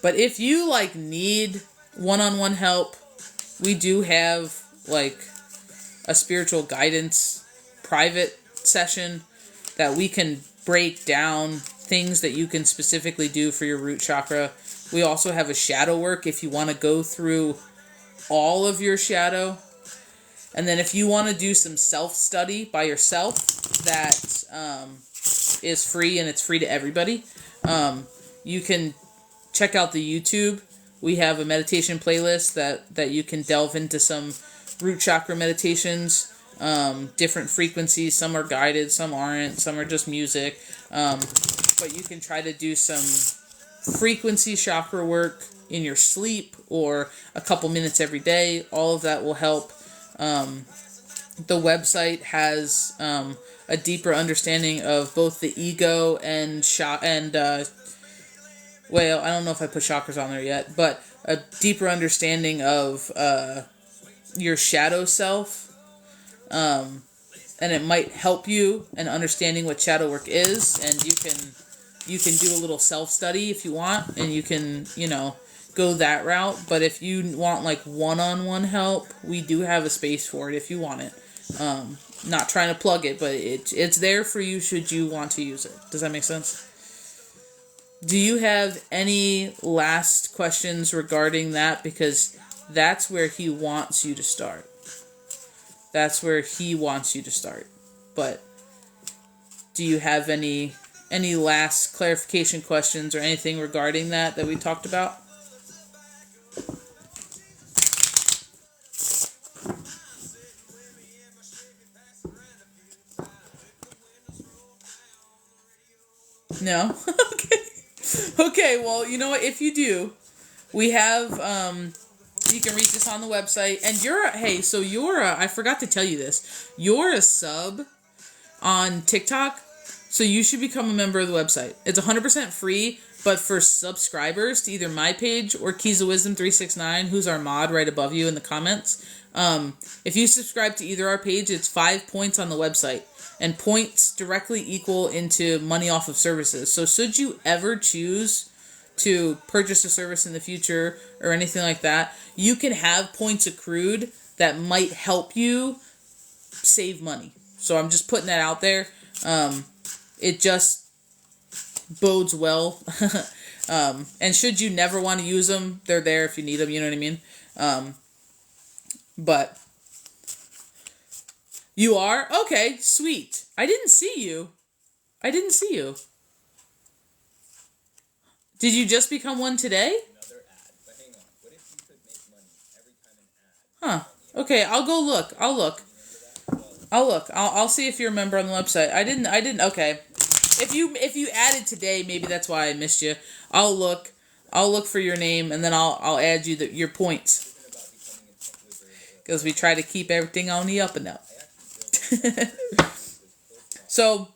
but if you like need one-on-one help, we do have like a spiritual guidance private session that we can break down things that you can specifically do for your root chakra. We also have a shadow work if you want to go through all of your shadow. And then if you want to do some self-study by yourself, that is free, and it's free to everybody. You can check out the YouTube. We have a meditation playlist that you can delve into some root chakra meditations, different frequencies. Some are guided, some aren't, some are just music. But you can try to do some frequency chakra work in your sleep or a couple minutes every day. All of that will help. The website has a deeper understanding of both the ego and well, I don't know if I put chakras on there yet, but a deeper understanding of your shadow self. And it might help you in understanding what shadow work is, and you can do a little self-study if you want, and you can, go that route. But if you want like one-on-one help, we do have a space for it if you want it. Not trying to plug it, but it's there for you should you want to use it. Does that make sense? Do you have any last questions regarding that? Because that's where he wants you to start. That's where he wants you to start. But do you have any last clarification questions or anything regarding that we talked about? No? Okay. Okay, well, you know what? If you do, we have, you can reach us on the website. And I forgot to tell you this. You're a sub on TikTok, so you should become a member of the website. It's 100% free, but for subscribers to either my page or Keys of Wisdom 369, who's our mod right above you in the comments, if you subscribe to either our page, it's 5 points on the website. And points directly equal into money off of services. So should you ever choose to purchase a service in the future or anything like that, you can have points accrued that might help you save money. So I'm just putting that out there. It just bodes well. And should you never want to use them, they're there if you need them, you know what I mean? But you are? Okay, sweet. I didn't see you. Did you just become one today? Another ad. But hang on. What if you could make money every time an ad? Huh. Okay, I'll go look. I'll look. I'll see if you're a member on the website. I didn't. Okay. If you added today, maybe that's why I missed you. I'll look for your name, and then I'll add you your points. Because we try to keep everything on the up and up. So,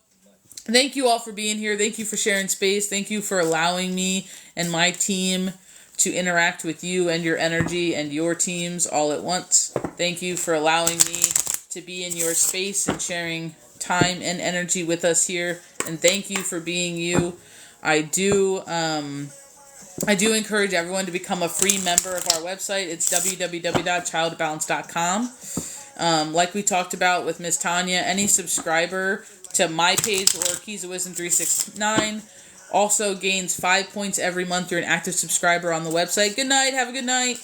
thank you all for being here. Thank you for sharing space. Thank you for allowing me and my team to interact with you and your energy and your teams all at once. Thank you for allowing me to be in your space and sharing time and energy with us here. And thank you for being you. I do encourage everyone to become a free member of our website. It's www.childbalance.com. Like we talked about with Miss Tonya, any subscriber to my page or Keys of Wisdom 369 also gains 5 points every month. You're an active subscriber on the website. Good night. Have a good night.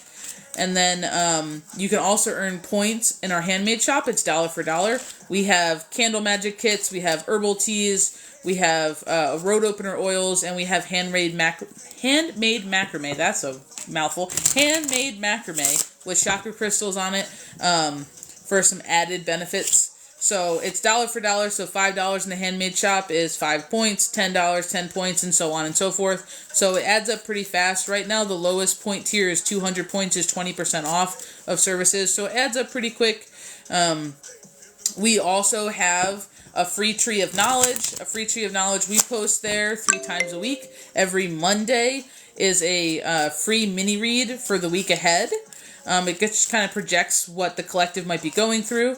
And then you can also earn points in our handmade shop. It's dollar for dollar. We have candle magic kits. We have herbal teas. We have road opener oils. And we have handmade macrame. That's a mouthful. Handmade macrame with chakra crystals on it for some added benefits. So it's dollar for dollar. So $5 in the handmade shop is 5 points, $10, 10 points, and so on and so forth. So it adds up pretty fast. Right now, the lowest point tier is 200 points, is 20% off of services. So it adds up pretty quick. We also have a free tree of knowledge. A free tree of knowledge we post there 3 times a week. Every Monday is a free mini read for the week ahead. It just kind of projects what the collective might be going through,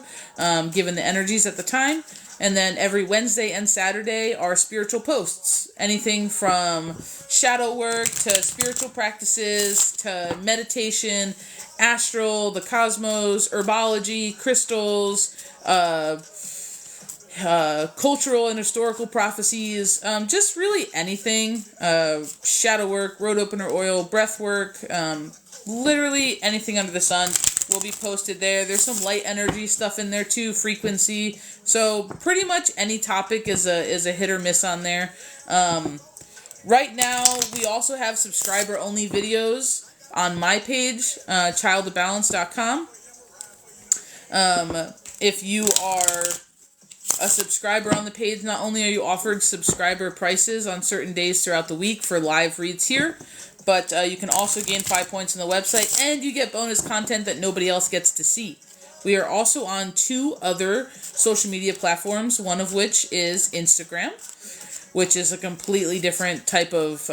given the energies at the time. And then every Wednesday and Saturday are spiritual posts. Anything from shadow work to spiritual practices to meditation, astral, the cosmos, herbology, crystals, cultural and historical prophecies, just really anything. Shadow work, road opener oil, breath work, literally anything under the sun will be posted there. There's some light energy stuff in there too, frequency. So pretty much any topic is a hit or miss on there. Right now, we also have subscriber only videos on my page, ChildOfBalance.com. If you are a subscriber on the page, not only are you offered subscriber prices on certain days throughout the week for live reads here, but you can also gain 5 points on the website, and you get bonus content that nobody else gets to see. We are also on 2 other social media platforms, one of which is Instagram, which is a completely different type of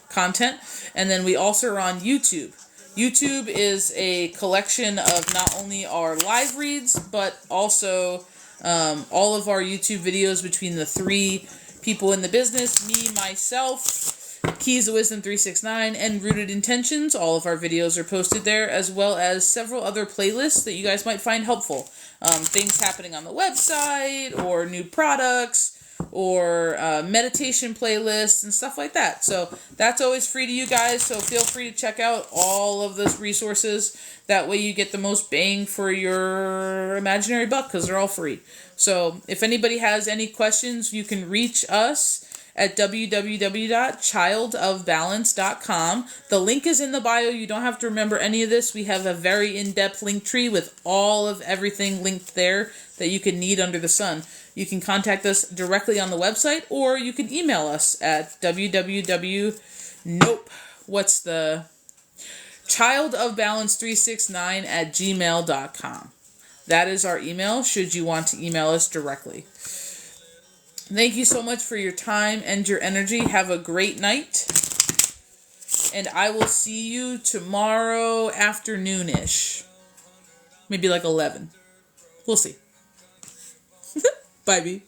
content. And then we also are on YouTube. YouTube is a collection of not only our live reads, but also all of our YouTube videos between the 3 people in the business, me, myself, Keys of Wisdom 369, and Rooted Intentions. All of our videos are posted there, as well as several other playlists that you guys might find helpful. Things happening on the website, or new products, or meditation playlists, and stuff like that. So that's always free to you guys, so feel free to check out all of those resources. That way you get the most bang for your imaginary buck, because they're all free. So if anybody has any questions, you can reach us at www.childofbalance.com. The link is in the bio. You don't have to remember any of this. We have a very in-depth link tree with all of everything linked there that you could need under the sun. You can contact us directly on the website, or you can email us at ChildOfBalance369@gmail.com. That is our email, should you want to email us directly. Thank you so much for your time and your energy. Have a great night. And I will see you tomorrow afternoon-ish. Maybe like 11. We'll see. Bye, B.